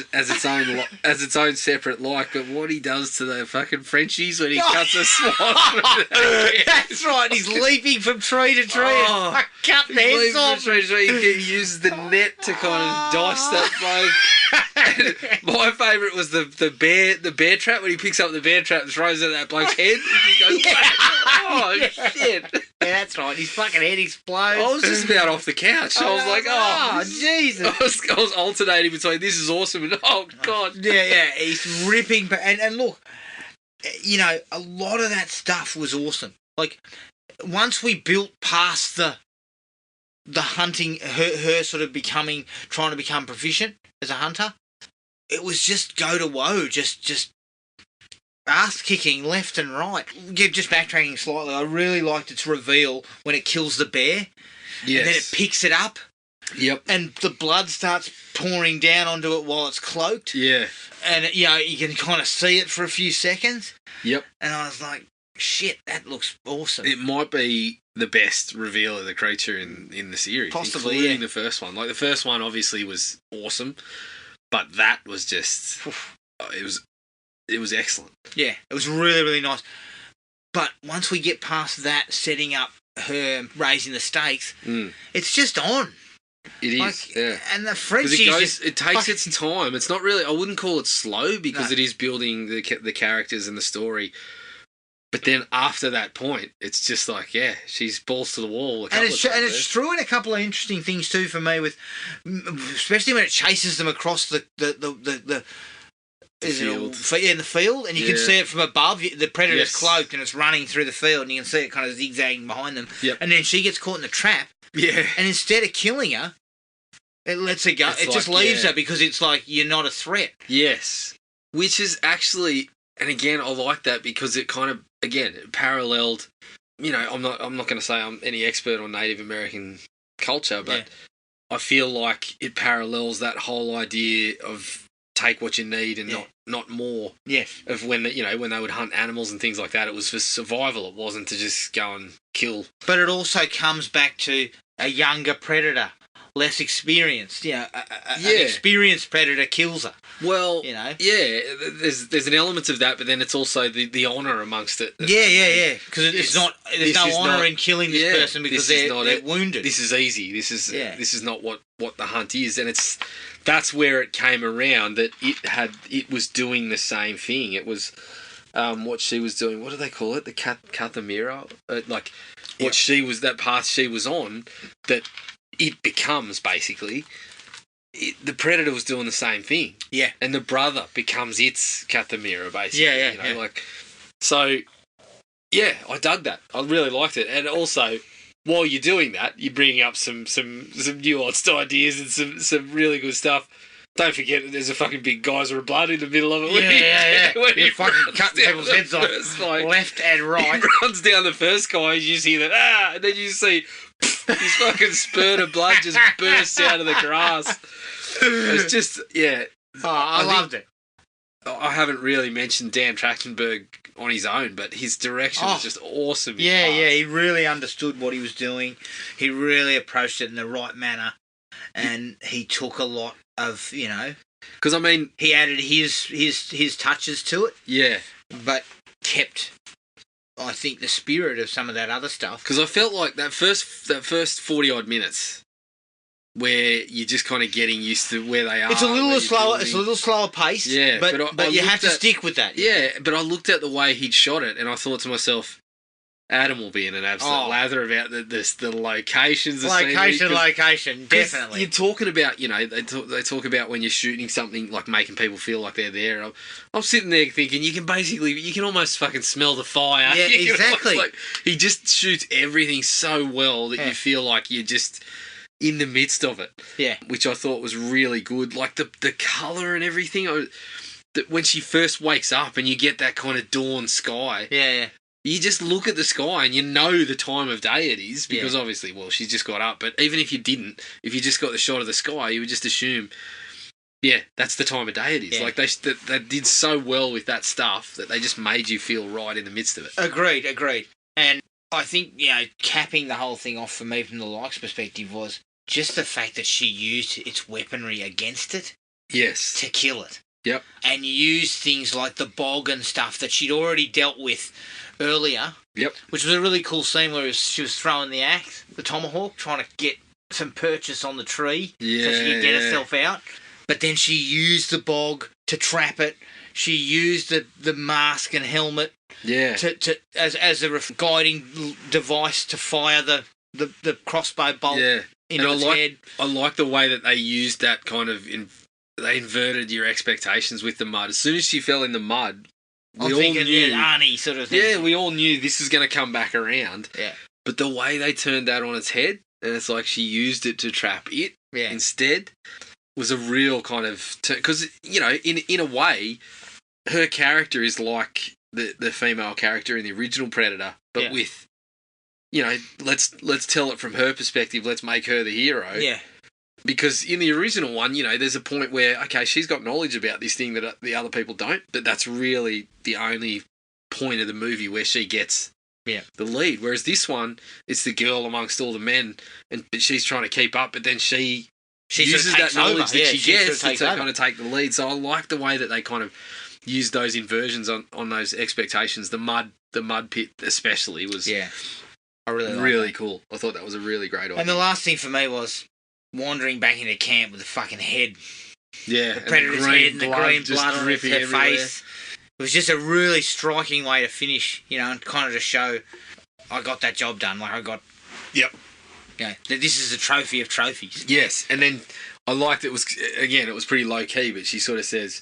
its own separate like, but what he does to the fucking Frenchies when he cuts a swan. That's right, he's leaping from tree to tree and cut the heads off. He uses the net to kind of dice that bloke. My favourite was the bear trap, when he picks up the bear trap and throws it at that bloke's head. And he goes, shit. Yeah, that's right. His fucking head explodes. I was just about off the couch. I was like, oh, Jesus. I was alternating between this is awesome and oh, God. Yeah. He's ripping. And look, a lot of that stuff was awesome. Like, once we built past the hunting, her sort of trying to become proficient as a hunter, it was just go to woe, just ass kicking left and right. Just backtracking slightly, I really liked its reveal when it kills the bear. Yes. And then it picks it up. Yep. And the blood starts pouring down onto it while it's cloaked. Yeah. And, you can kind of see it for a few seconds. Yep. And I was like, shit, that looks awesome. It might be the best reveal of the creature in the series, Possibly, including the first one. Like the first one, obviously was awesome, but that was just it was excellent. Yeah, it was really, really nice. But once we get past that, setting up her raising the stakes, it's just on. It is, yeah. And the Frenchies... It takes its time. It's not really... I wouldn't call it slow because it is building the characters and the story. But then after that point, it's just like, yeah, she's balls to the wall. And it's true in a couple of interesting things too for me, with especially when it chases them across the field. In the field, and you can see it from above. The predator's cloaked and it's running through the field, and you can see it kind of zigzagging behind them. Yep. And then she gets caught in the trap. Yeah. And instead of killing her, it lets her go. It just leaves her because it's like, you're not a threat. Yes. Which is actually, and again, I like that because it kind of, again, it paralleled, you know, I'm not going to say I'm any expert on Native American culture, but I feel like it parallels that whole idea of take what you need and not more. Yes. Of when, you know, when they would hunt animals and things like that, it was for survival. It wasn't to just go and kill. But it also comes back to a younger predator, less experienced. You know, an experienced predator kills her. Well, you know, there's an element of that, but then it's also the honour amongst it. Yeah. Because there's no honour in killing this person because they're wounded. This is easy. This is not what the hunt is, and that's where it came around that it was doing the same thing. It was what she was doing. What do they call it? The Kathamira, what she was, that path she was on, that it becomes basically. The predator was doing the same thing. Yeah. And the brother becomes its Kathamira, basically. Yeah. So, yeah, I dug that. I really liked it. And also, while you're doing that, you're bringing up some nuanced ideas and some really good stuff. Don't forget that there's a fucking big geyser of blood in the middle of it. Yeah. You fucking cut people's heads off left and right. He runs down the first guy, you just hear that, and then you see this fucking spurt of blood just bursts out of the grass. It's just, I loved it. I haven't really mentioned Dan Trachtenberg on his own, but his direction was just awesome. He really understood what he was doing. He really approached it in the right manner, and he took a lot of, you know, because I mean, he added his touches to it. Yeah, but kept, I think, the spirit of some of that other stuff. Because I felt like that first 40-odd minutes, where you're just kind of getting used to where they are. It's a little slower. It's a little slower paced. Yeah, but you have to stick with that. Yeah, but I looked at the way he'd shot it, and I thought to myself, Adam will be in an absolute lather about the locations. Location, definitely. You're talking about, you know, they talk about when you're shooting something, like making people feel like they're there. I'm sitting there thinking, you can almost fucking smell the fire. Yeah, exactly. He just shoots everything so well that you feel like you're just in the midst of it. Yeah. Which I thought was really good. Like the colour and everything. When she first wakes up and you get that kind of dawn sky. Yeah. You just look at the sky and you know the time of day it is because obviously, well, she's just got up. But even if you didn't, if you just got the shot of the sky, you would just assume, that's the time of day it is. Yeah. Like they did so well with that stuff that they just made you feel right in the midst of it. Agreed. And I think, you know, capping the whole thing off for me from the likes perspective was just the fact that she used its weaponry against it. Yes. To kill it. Yep. And used things like the bog and stuff that she'd already dealt with earlier. Yep. Which was a really cool scene where she was throwing the axe, the tomahawk, trying to get some purchase on the tree so she could get herself out. But then she used the bog to trap it. She used the mask and helmet as a guiding device to fire the crossbow bolt into its head. I like the way that they used that kind of... They inverted your expectations with the mud. As soon as she fell in the mud, we all knew Arnie sort of thing. Yeah, we all knew this is going to come back around. Yeah. But the way they turned that on its head, and it's like she used it to trap it instead, was a real kind of... Because, you know, in a way, her character is like the female character in the original Predator, but with, you know, let's tell it from her perspective. Let's make her the hero. Yeah. Because in the original one, you know, there's a point where, okay, she's got knowledge about this thing that the other people don't, but that's really the only point of the movie where she gets the lead. Whereas this one, it's the girl amongst all the men, but she's trying to keep up, but then she uses that knowledge that she gets to kind of take the lead. So I like the way that they kind of use those inversions on those expectations. The mud pit especially was I really cool. I thought that was a really great idea. And the last thing for me was wandering back into camp with the fucking head. Yeah, the predator's head and the green blood on her face. It was just a really striking way to finish, and kind of to show I got that job done. Like I got, yep, that this is a trophy of trophies. Yes, and then I liked it was pretty low key, but she sort of says,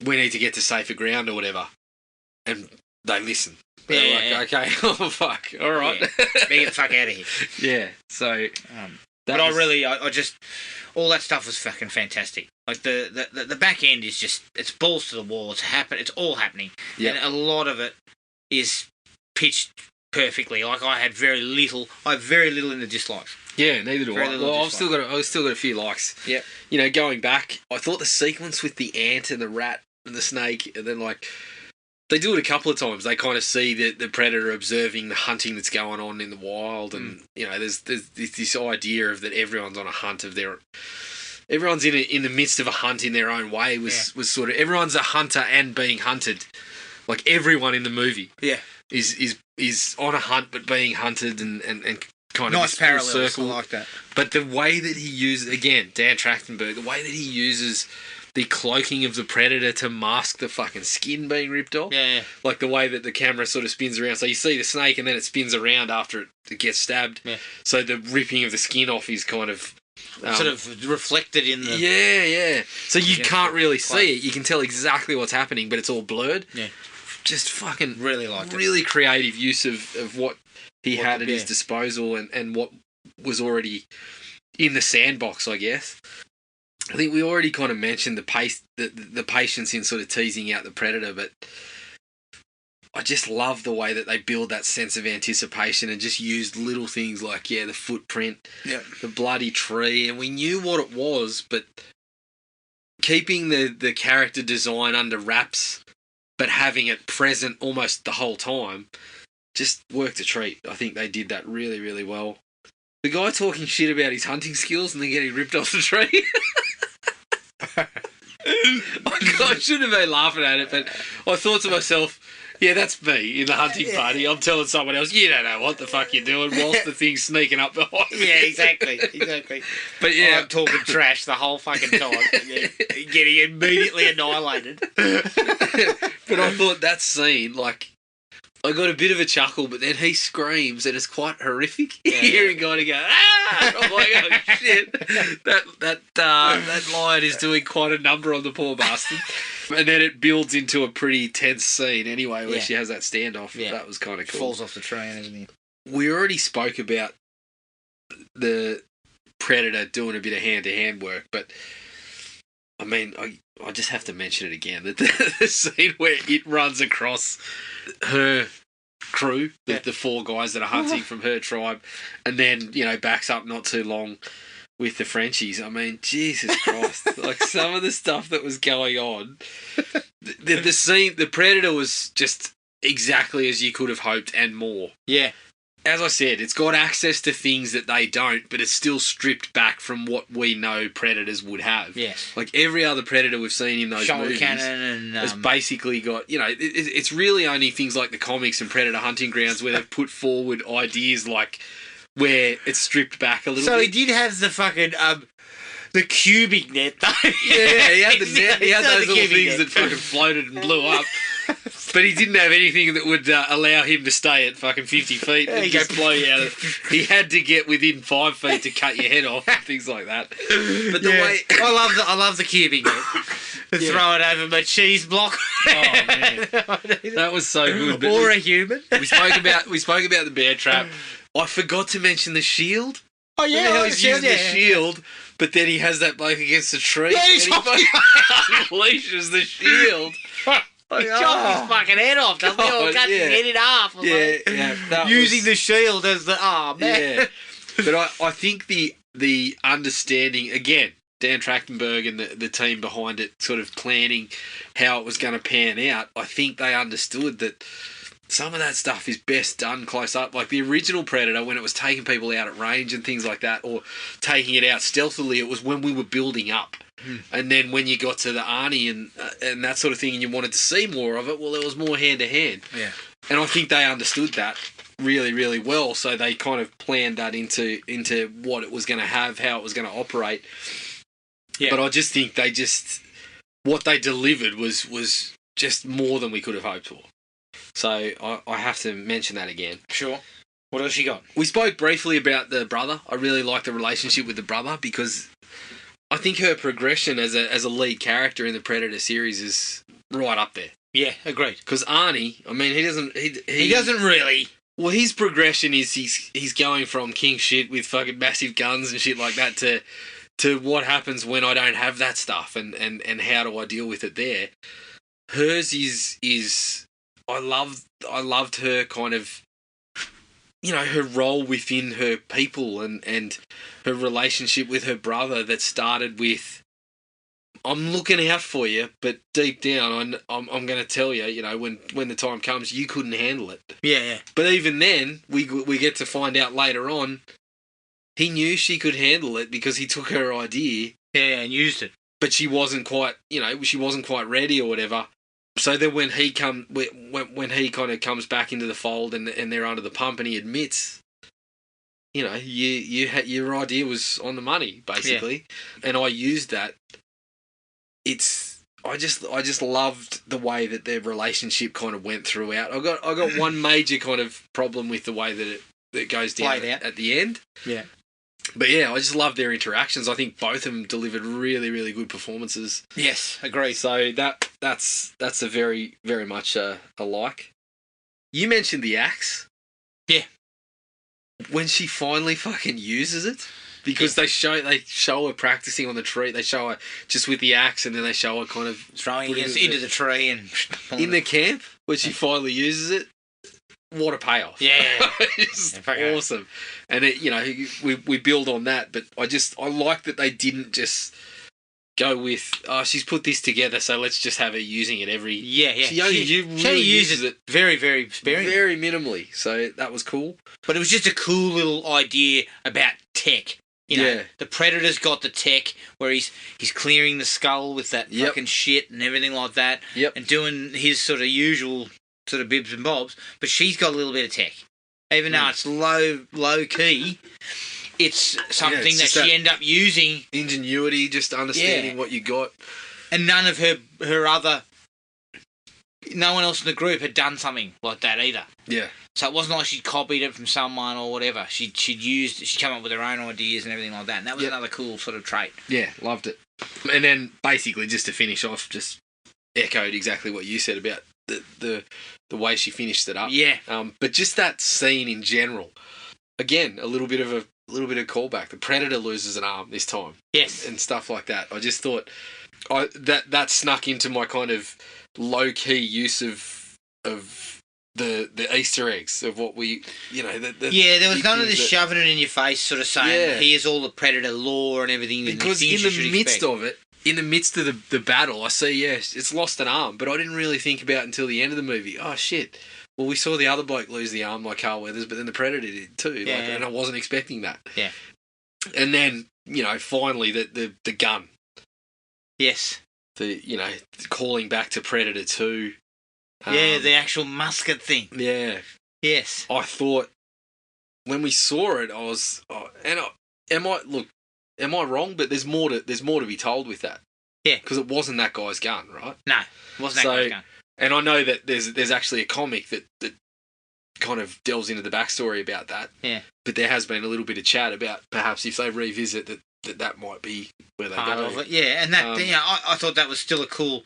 "We need to get to safer ground or whatever," and they listen. Okay, oh fuck, all right, get the fuck out of here. Yeah, so. But I just all that stuff was fucking fantastic. Like the back end is just it's balls to the wall. It's all happening, and a lot of it is pitched perfectly. Like I have very little in the dislikes. Yeah, neither do I. Well, I've still got a few likes. Yeah, going back, I thought the sequence with the ant and the rat and the snake, and then like. They do it a couple of times. They kind of see the predator observing the hunting that's going on in the wild, and there's this idea of that everyone's on a hunt of their. Everyone's in the midst of a hunt in their own way. Was sort of everyone's a hunter and being hunted, like everyone in the movie. Yeah, is on a hunt but being hunted and kind of nice parallels. Circle. I like that. But the way that he uses again, Dan Trachtenberg, the way that he uses. The cloaking of the predator to mask the fucking skin being ripped off. Yeah. Like the way that the camera sort of spins around. So you see the snake and then it spins around after it gets stabbed. Yeah. So the ripping of the skin off is kind of... sort of reflected in the... Yeah. So you can't really see it. You can tell exactly what's happening, but it's all blurred. Yeah. Just fucking... Really liked it. Really creative use of what he had at his disposal and what was already in the sandbox, I guess. I think we already kind of mentioned the patience in sort of teasing out the predator, but I just love the way that they build that sense of anticipation and just used little things like, the footprint, the bloody tree, and we knew what it was, but keeping the character design under wraps, but having it present almost the whole time, just worked a treat. I think they did that really, really well. The guy talking shit about his hunting skills and then getting ripped off the tree. I should have been laughing at it, but I thought to myself, that's me in the hunting party. I'm telling someone else, you don't know what the fuck you're doing whilst the thing's sneaking up behind. Yeah, exactly. But I'm talking trash the whole fucking time. Getting immediately annihilated. But I thought that scene, like, I got a bit of a chuckle, but then he screams, and it's quite horrific. Hearing guy go, ah! I'm like, oh shit, that lion is doing quite a number on the poor bastard. And then it builds into a pretty tense scene anyway, where she has that standoff. Yeah. That was kind of cool. Falls off the tree and everything. We already spoke about the predator doing a bit of hand-to-hand work, but I mean, I just have to mention it again, that the scene where it runs across her crew, the 4 guys that are hunting from her tribe, and then, backs up not too long with the Frenchies. I mean, Jesus Christ. Like, some of the stuff that was going on. The scene, the predator was just exactly as you could have hoped and more. Yeah. As I said, it's got access to things that they don't, but it's still stripped back from what we know predators would have. Yes. Like every other predator we've seen in those movies cannon has basically got, it's really only things like the comics and Predator Hunting Grounds where they've put forward ideas like where it's stripped back a little bit. So he did have the fucking, the cubic net though. Yeah, he had the net, he had those little things that fucking floated and blew up. But he didn't have anything that would allow him to stay at fucking 50 feet and just blow you out. He had to get within 5 feet to cut your head off and things like that. But the way I love the cubic net. Throw it over my cheese block. Oh man, that was so good. But or a human. We spoke about the bear trap. I forgot to mention the shield. Oh yeah, he's using the shield. But then he has that bloke against the tree. Yeah, and he unleashes the shield. He chopped his fucking head off, doesn't he? Or cuts his head in half. Using the shield as the arm. Yeah. But I think the understanding, again, Dan Trachtenberg and the team behind it sort of planning how it was going to pan out, I think they understood that some of that stuff is best done close up. Like the original Predator, when it was taking people out at range and things like that, or taking it out stealthily, it was when we were building up. And then when you got to the Arnie and that sort of thing, and you wanted to see more of it, well, it was more hand to hand. Yeah. And I think they understood that really, really well. So they kind of planned that into what it was going to have, how it was going to operate. Yeah. But I just think what they delivered was just more than we could have hoped for. So I have to mention that again. Sure. What else you got? We spoke briefly about the brother. I really like the relationship with the brother because I think her progression as a lead character in the Predator series is right up there. Yeah, agreed. Because Arnie, I mean, he doesn't really. Well, his progression is he's going from king shit with fucking massive guns and shit like that to what happens when I don't have that stuff and how do I deal with it there. Hers is I loved her kind of, you know, her role within her people and her relationship with her brother that started with, I'm looking out for you, but deep down, I'm going to tell you, you know, when the time comes, you couldn't handle it. Yeah. But even then, we get to find out later on, he knew she could handle it because he took her idea. Yeah, and used it. But she wasn't quite ready or whatever. So then when he kind of comes back into the fold and they're under the pump and he admits, you know, your idea was on the money basically, and I used that. I just loved the way that their relationship kind of went throughout. I got one major kind of problem with the way that it goes down at the end. Yeah. But yeah, I just love their interactions. I think both of them delivered really, really good performances. Yes, agreed. So that's a very, very much a like. You mentioned the axe. Yeah. When she finally fucking uses it, because they show her practicing on the tree. They show her just with the axe, and then they show her kind of throwing it into the tree and in the camp when she finally uses it. What a payoff! Yeah, it's awesome. And it, you know, we build on that, but I like that they didn't just go with, oh, she's put this together, so let's just have her using it every. Yeah. She only uses it very, very sparingly, very minimally. So that was cool. But it was just a cool little idea about tech. You know, the Predator's got the tech where he's clearing the skull with that fucking shit and everything like that, and doing his sort of usual sort of bibs and bobs, but she's got a little bit of tech. Even though it's low key, it's something that she ended up using. Ingenuity, just understanding what you got. And none of no one else in the group had done something like that either. Yeah. So it wasn't like she'd copied it from someone or whatever. She'd come up with her own ideas and everything like that. And that was another cool sort of trait. Yeah, loved it. And then basically, just to finish off, just echoed exactly what you said about the way she finished it up. Yeah. But just that scene in general, again, a little bit of callback. The Predator loses an arm this time. Yes. And stuff like that. I just thought that snuck into my kind of low key use of the Easter eggs of what we, you know. There was none of this shoving it in your face, sort of saying, here's all the Predator lore and everything. Because in the midst of it, in the midst of the battle, I see, it's lost an arm, but I didn't really think about until the end of the movie, oh shit, well, we saw the other bloke lose the arm like Carl Weathers, but then the Predator did too, and I wasn't expecting that. Yeah. And then, you know, finally the gun. Yes. Calling back to Predator 2. The actual musket thing. Yeah. Yes. I thought, when we saw it, I was, am I wrong? But there's more to be told with that. Yeah. Because it wasn't that guy's gun, right? No, it wasn't that guy's gun. And I know that there's actually a comic that kind of delves into the backstory about that. Yeah. But there has been a little bit of chat about perhaps if they revisit that might be where they part go. of it. Yeah, and that I thought that was still a cool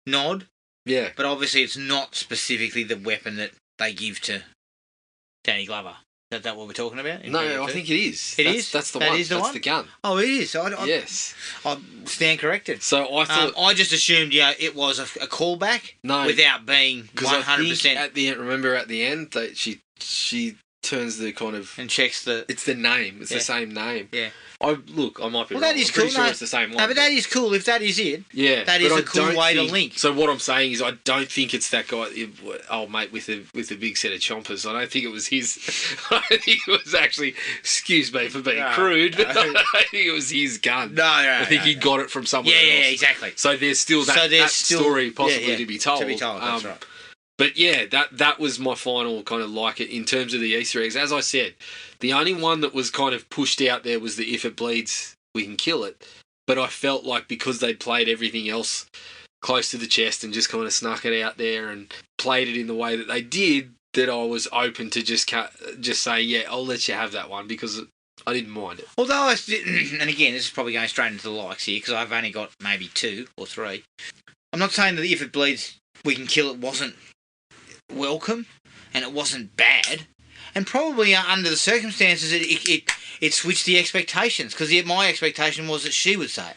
nod. Yeah. But obviously it's not specifically the weapon that they give to Danny Glover. Is that what we're talking about? No, I think it is. That's the that one. Is the That's one? the gun. Oh, it is. Yes. I stand corrected. So I thought... I just assumed, it was a callback. No. Without being 100%. At the end, remember at the end, that she turns the kind of... And checks the... It's the name. It's the same name. Yeah. I might be wrong. That is I'm cool. pretty sure it's the same one. No, but that is cool if that is it. Yeah. That is a cool way to link. So what I'm saying is I don't think it's that guy, old mate with the big set of chompers. I don't think it was his. I don't think it was actually, excuse me for being crude, but I don't think it was his gun. I think he got it from someone else. Yeah, exactly. So there's still that story possibly to be told. To be told, that's right. But yeah, that was my final kind of like it in terms of the Easter eggs. As I said, the only one that was kind of pushed out there was the if it bleeds, we can kill it. But I felt like because they'd played everything else close to the chest and just kind of snuck it out there and played it in the way that they did, that I was open to just say, yeah, I'll let you have that one because I didn't mind it. Although and again, this is probably going straight into the likes here because I've only got maybe 2 or 3. I'm not saying that if it bleeds, we can kill it wasn't welcome and it wasn't bad. And probably under the circumstances, it switched the expectations because my expectation was that she would say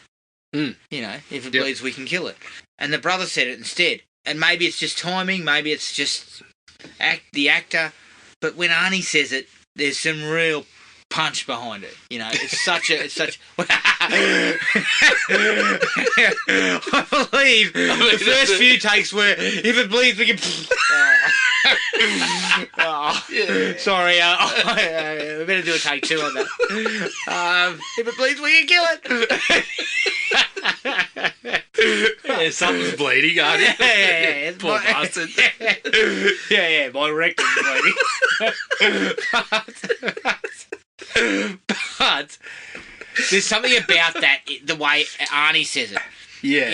it. You know, if it bleeds, we can kill it. And the brother said it instead. And maybe it's just timing, maybe it's just the actor. But when Arnie says it, there's some real punch behind it. You know, it's such. I believe the first few takes were if it bleeds, we can. Sorry, we better do a take 2 on that. If it bleeds, we can kill it. Something's bleeding, aren't it? Yeah. Poor bastard. Yeah, my rectum's bleeding. But there's something about that, the way Arnie says it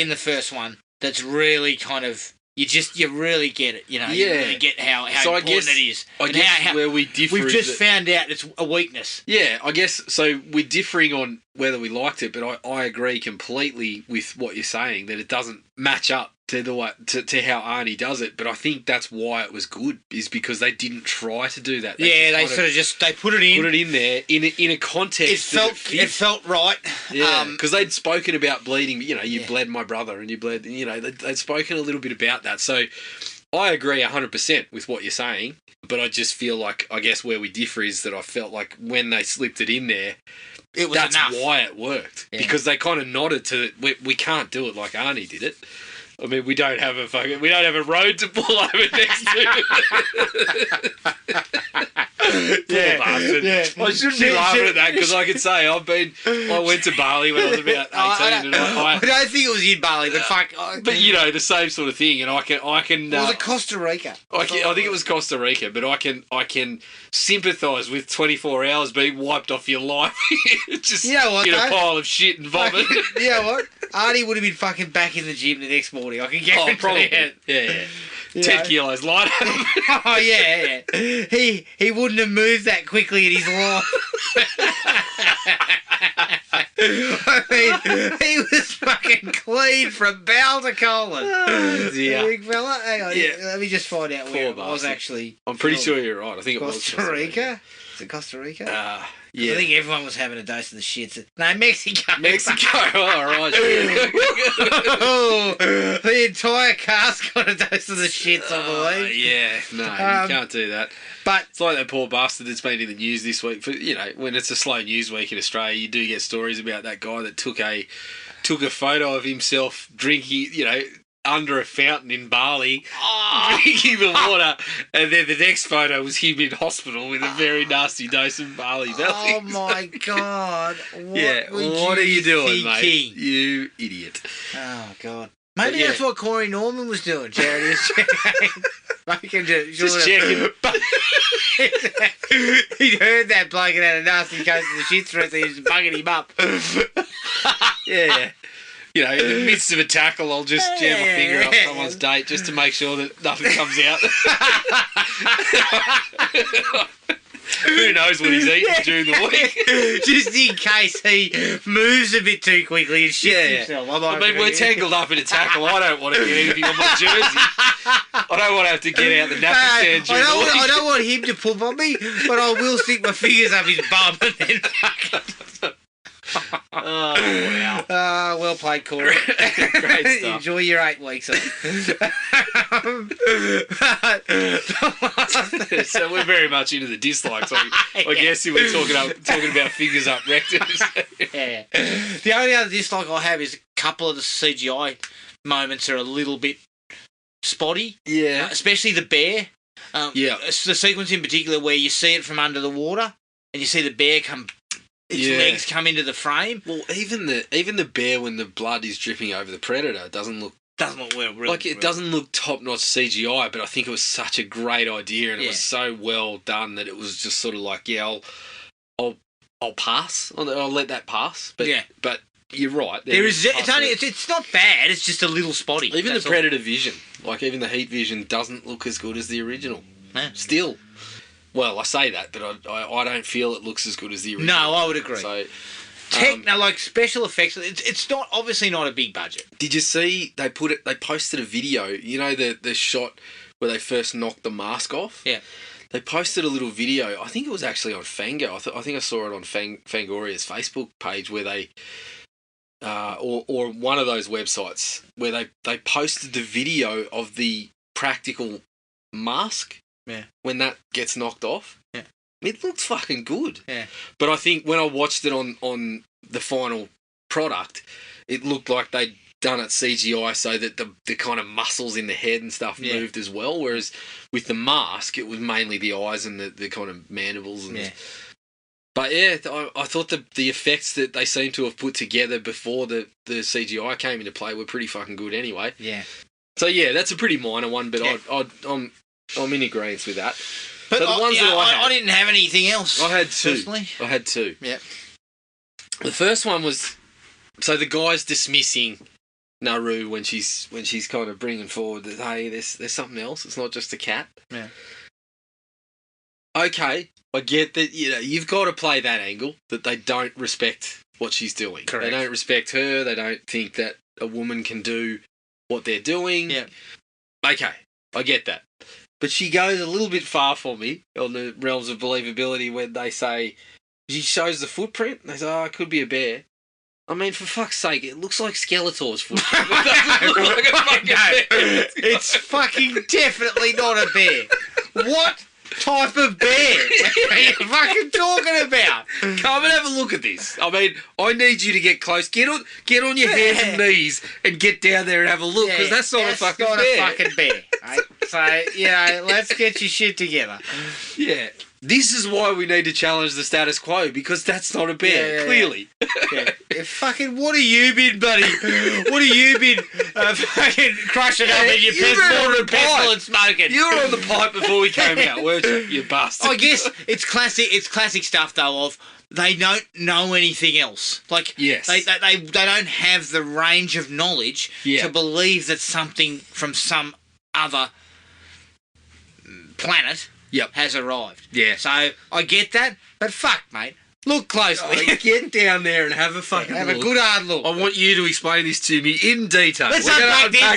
in the first one, that's really kind of... You really get it, you know. You really get how important it is. I guess how where we differ. We've just found out it's a weakness. Yeah, I guess so. We're differing on whether we liked it, but I agree completely with what you're saying that it doesn't match up to the way to how Arnie does it. But I think that's why it was good, is because they didn't try to do that. They they put it in there in a context. It felt right. Yeah, because they'd spoken about bleeding. You know, you bled my brother, and you bled. You know, they'd spoken a little bit about that. So I agree 100% with what you're saying. But I just feel like, I guess where we differ is that I felt like when they slipped it in there, that's enough. why it worked. Yeah. Because they kind of nodded to we can't do it like Arnie did it. I mean, we don't have a road to pull over next to. Poor bastard. Yeah. I shouldn't be laughing at that because I could say I went to Bali when I was about 18, I don't think it was in Bali, but fuck. But you know, the same sort of thing, and I can. Was it Costa Rica? I think it was Costa Rica, but I can sympathise with 24 hours being wiped off your life. Just you know what, in a pile of shit and vomit. You know what? Arnie would have been fucking back in the gym the next morning. I can guarantee it. Yeah. 10 kilos lighter. Oh, yeah. He wouldn't have moved that quickly in his life. I mean, he was fucking clean from bowel to colon. Big fella. Hang on. Yeah. Let me just find out where it was actually. I'm pretty sure you're right. I think it was Costa Rica. Is it Costa Rica? Yeah. I think everyone was having a dose of the shits. No, Mexico. All right. The entire cast got a dose of the shits, I believe. Yeah, no, you can't do that. But it's like that poor bastard that's been in the news this week. For when it's a slow news week in Australia, you do get stories about that guy that took a photo of himself drinking, under a fountain in Bali, drinking the water, and then the next photo was him in hospital with a very nasty dose of Bali belly. Oh my God! What are you doing, mate? You idiot! Oh God! Maybe that's what Corey Norman was doing. Charity is checking. Just checking. He'd heard that bloke and had a nasty case of the shit threat, so he was bugging him up. Yeah. In the midst of a tackle, I'll just jam my finger up someone's date just to make sure that nothing comes out. Who knows what he's eating during the week? Just in case he moves a bit too quickly and shits himself. I mean, we're tangled up in a tackle. I don't want to get anything on my jersey. I don't want to have to get out the nappy stand during the week. I don't want him to poop on me, but I will stick my fingers up his bum and then fucking... Oh, wow. Well played, Corey. Great stuff. Enjoy your 8 weeks. So we're very much into the dislikes. I guess if we're talking about fingers up rectums. Yeah. The only other dislike I have is a couple of the CGI moments are a little bit spotty. Yeah. Especially the bear. It's the sequence in particular where you see it from under the water and you see the bear its legs come into the frame. Well, even the bear when the blood is dripping over the predator doesn't look well. It doesn't look top-notch CGI, but I think it was such a great idea and it was so well done that it was just sort of like, I'll pass. I'll let that pass. But you're right. It's not bad. It's just a little spotty. Even the Predator vision, like even the Heat vision, doesn't look as good as the original. Yeah. Still, well, I say that, but I don't feel it looks as good as the original. No, I would agree. So, like special effects, it's not obviously not a big budget. Did you see they posted a video? You know the shot where they first knocked the mask off. Yeah. They posted a little video. I think it was actually on Fango. I think I saw it on Fangoria's Facebook page where they. Or one of those websites where they posted the video of the practical mask when that gets knocked off. Yeah. It looks fucking good. Yeah. But I think when I watched it on the final product, it looked like they'd done it CGI so that the kind of muscles in the head and stuff moved as well, whereas with the mask it was mainly the eyes and the kind of mandibles and But I thought the effects that they seem to have put together before the CGI came into play were pretty fucking good anyway. Yeah. So that's a pretty minor one, but I'm in agreement with that. But so the ones that I didn't have anything else. I had two. Personally. I had two. Yeah. The first one was the guy's dismissing Naru when she's kind of bringing forward that hey, there's something else. It's not just a cat. Yeah. Okay. I get that, you've got to play that angle, that they don't respect what she's doing. Correct. They don't respect her. They don't think that a woman can do what they're doing. Yeah. Okay, I get that. But she goes a little bit far for me on the realms of believability when they say, she shows the footprint, and they say, it could be a bear. I mean, for fuck's sake, it looks like Skeletor's footprint. It doesn't look like a fucking bear. It's fucking definitely not a bear. What type of bear are you fucking talking about? Come and have a look at this. I mean, I need you to get close. Get on your hands and knees and get down there and have a look, because that's not a fucking bear. That's not a fucking bear. Right? So, let's get your shit together. Yeah. This is why we need to challenge the status quo, because that's not a bear, clearly. Yeah. Fucking, what have you been, buddy? What have you been fucking crushing up in your pencil and smoking? You were on the pipe before we came out, weren't you, you bastard? I guess it's classic stuff, though, of they don't know anything else. Like, yes. they don't have the range of knowledge to believe that something from some other planet has arrived. Yeah. So I get that, but fuck, mate. Look closely. Get down there and have a fucking have look. a good hard look. I want you to explain this to me in detail. Let's unpack this.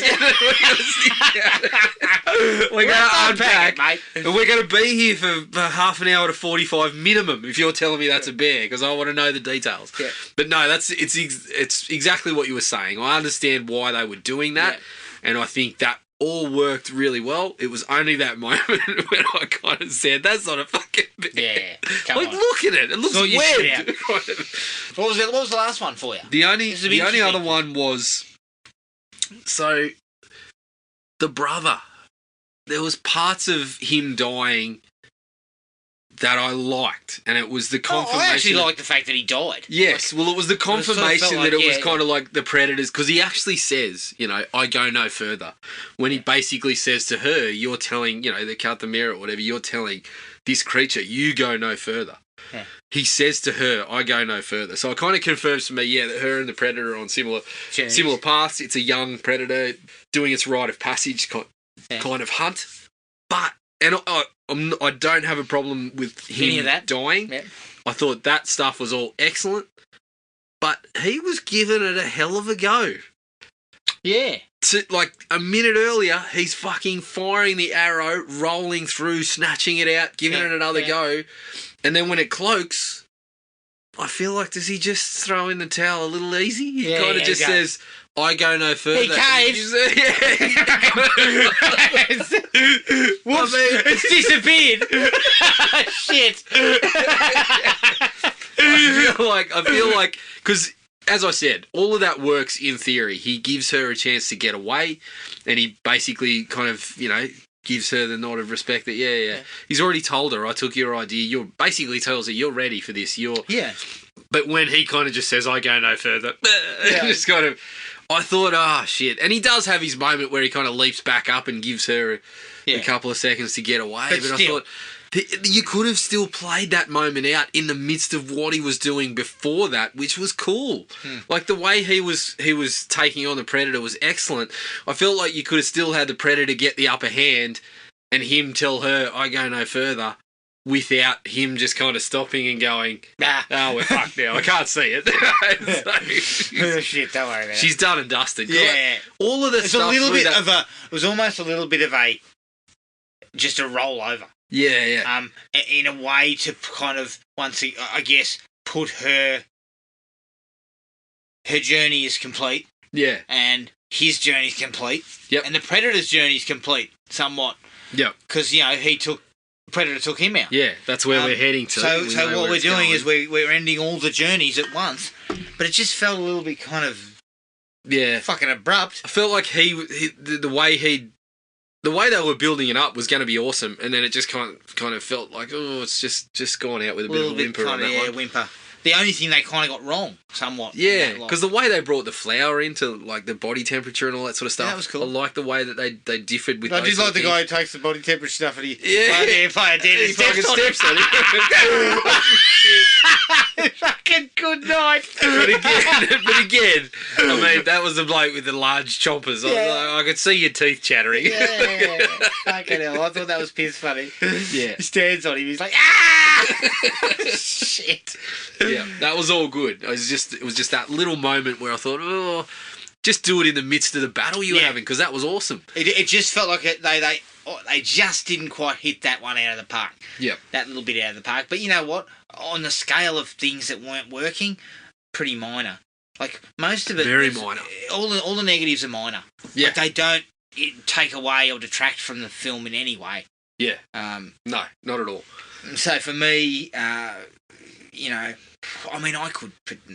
We're going to unpack it, mate. And we're going to be here for half an hour to 45 minimum if you're telling me that's a bear, because I want to know the details. Yeah. But no, it's exactly what you were saying. I understand why they were doing that, and I think that all worked really well. It was only that moment when I kind of said, that's not a fucking bear. Yeah, come on. Look at it. It looks webbed. What was the last one for you? The only other one was, so the brother, there was parts of him dying that I liked, and it was the confirmation. I actually liked the fact that he died. Yes, well, it was the confirmation that it was kind of like the Predators, because he actually says, I go no further. When he basically says to her, you're telling, they cut the mirror or whatever, you're telling this creature, you go no further. Yeah. He says to her, I go no further. So it kind of confirms to me, that her and the Predator are on similar paths. It's a young Predator doing its rite of passage kind of hunt. But, and I don't have a problem with him dying. Yep. I thought that stuff was all excellent. But he was giving it a hell of a go. Yeah. Like a minute earlier, he's fucking firing the arrow, rolling through, snatching it out, giving it another go. And then when it cloaks, I feel like, does he just throw in the towel a little easy? He Yeah, kind of just says, I go no further. He caves. Whoops, it's disappeared. Shit. I feel like, because as I said, all of that works in theory. He gives her a chance to get away, and he basically kind of, gives her the nod of respect that, yeah. He's already told her, I took your idea. You're basically tells her, you're ready for this. Yeah. But when he kind of just says, I go no further, just kind of, I thought, shit. And he does have his moment where he kind of leaps back up and gives her a couple of seconds to get away. But I thought, you could have still played that moment out in the midst of what he was doing before that, which was cool. Like, the way he was taking on the Predator was excellent. I felt like you could have still had the Predator get the upper hand and him tell her, I go no further, without him just kind of stopping and going, oh, we're fucked now. I can't see it. Shit, don't worry about it. She's done and dusted. Yeah. All of the stuff. It was almost a little bit of just a rollover. Yeah. In a way to kind of, I guess, put her journey is complete. Yeah. And his journey is complete. Yep. And the Predator's journey is complete, somewhat. Yep. Because, Predator took him out. Yeah, that's where we're heading to. So what we're doing is we're ending all the journeys at once, but it just felt a little bit kind of fucking abrupt. I felt like the way they were building it up was going to be awesome, and then it just kind of felt like, it's just gone out with a bit of a whimper on that one. Whimper. The only thing they kind of got wrong, somewhat. Yeah, because the way they brought the flour into, like, the body temperature and all that sort of stuff. That was cool. I like the way that they differed with. I did like the guy who takes the body temperature stuff and he steps on it. Fucking good night. But again, I mean, that was the bloke with the large chompers. I could see your teeth chattering. Yeah. Fucking hell, I thought that was piss funny. Yeah. He stands on him, he's like, ah! Shit. Yeah, that was all good. It was just that little moment where I thought, just do it in the midst of the battle you were having, because that was awesome. It just felt like they just didn't quite hit that one out of the park. Yeah, that little bit out of the park. But you know what? On the scale of things that weren't working, pretty minor. Like, most of it, very minor. All the negatives are minor. Yeah, like, they don't take away or detract from the film in any way. Yeah. No, not at all. So for me, I mean, I could,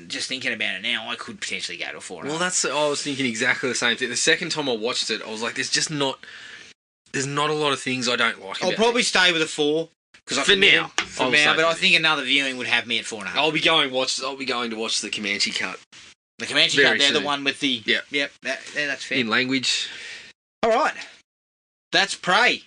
just thinking about it now, I could potentially go to a 4.5. Well, I was thinking exactly the same thing. The second time I watched it, I was like, there's not a lot of things I don't like. I'll probably stay with a 4. For now, but I think another viewing would have me at 4.5. I'll be going to watch the Comanche cut. The Comanche cut, they're the one with the... Yep, that's fair. In language. All right. That's Prey.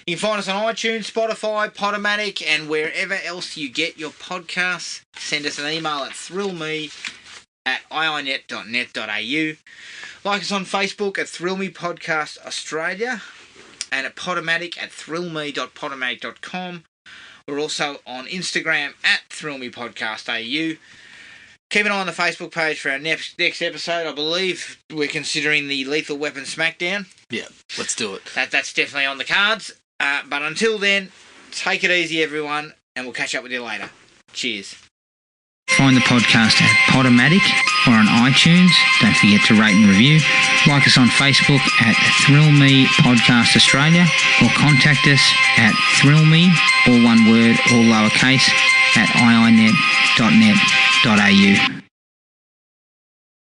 You can find us on iTunes, Spotify, Podomatic, and wherever else you get your podcasts. Send us an email at thrillme@iinet.net.au. Like us on Facebook at Thrill Me Podcast Australia, and at Podomatic at thrillme.podomatic.com. We're also on Instagram at thrillmepodcastau. Keep an eye on the Facebook page for our next episode. I believe we're considering the Lethal Weapon Smackdown. Yeah, let's do it. That's definitely on the cards. But until then, take it easy, everyone, and we'll catch up with you later. Cheers. Find the podcast at Podomatic or on iTunes. Don't forget to rate and review. Like us on Facebook at Thrill Me Podcast Australia, or contact us at thrillme, all one word, all lowercase, at iinet.net.au.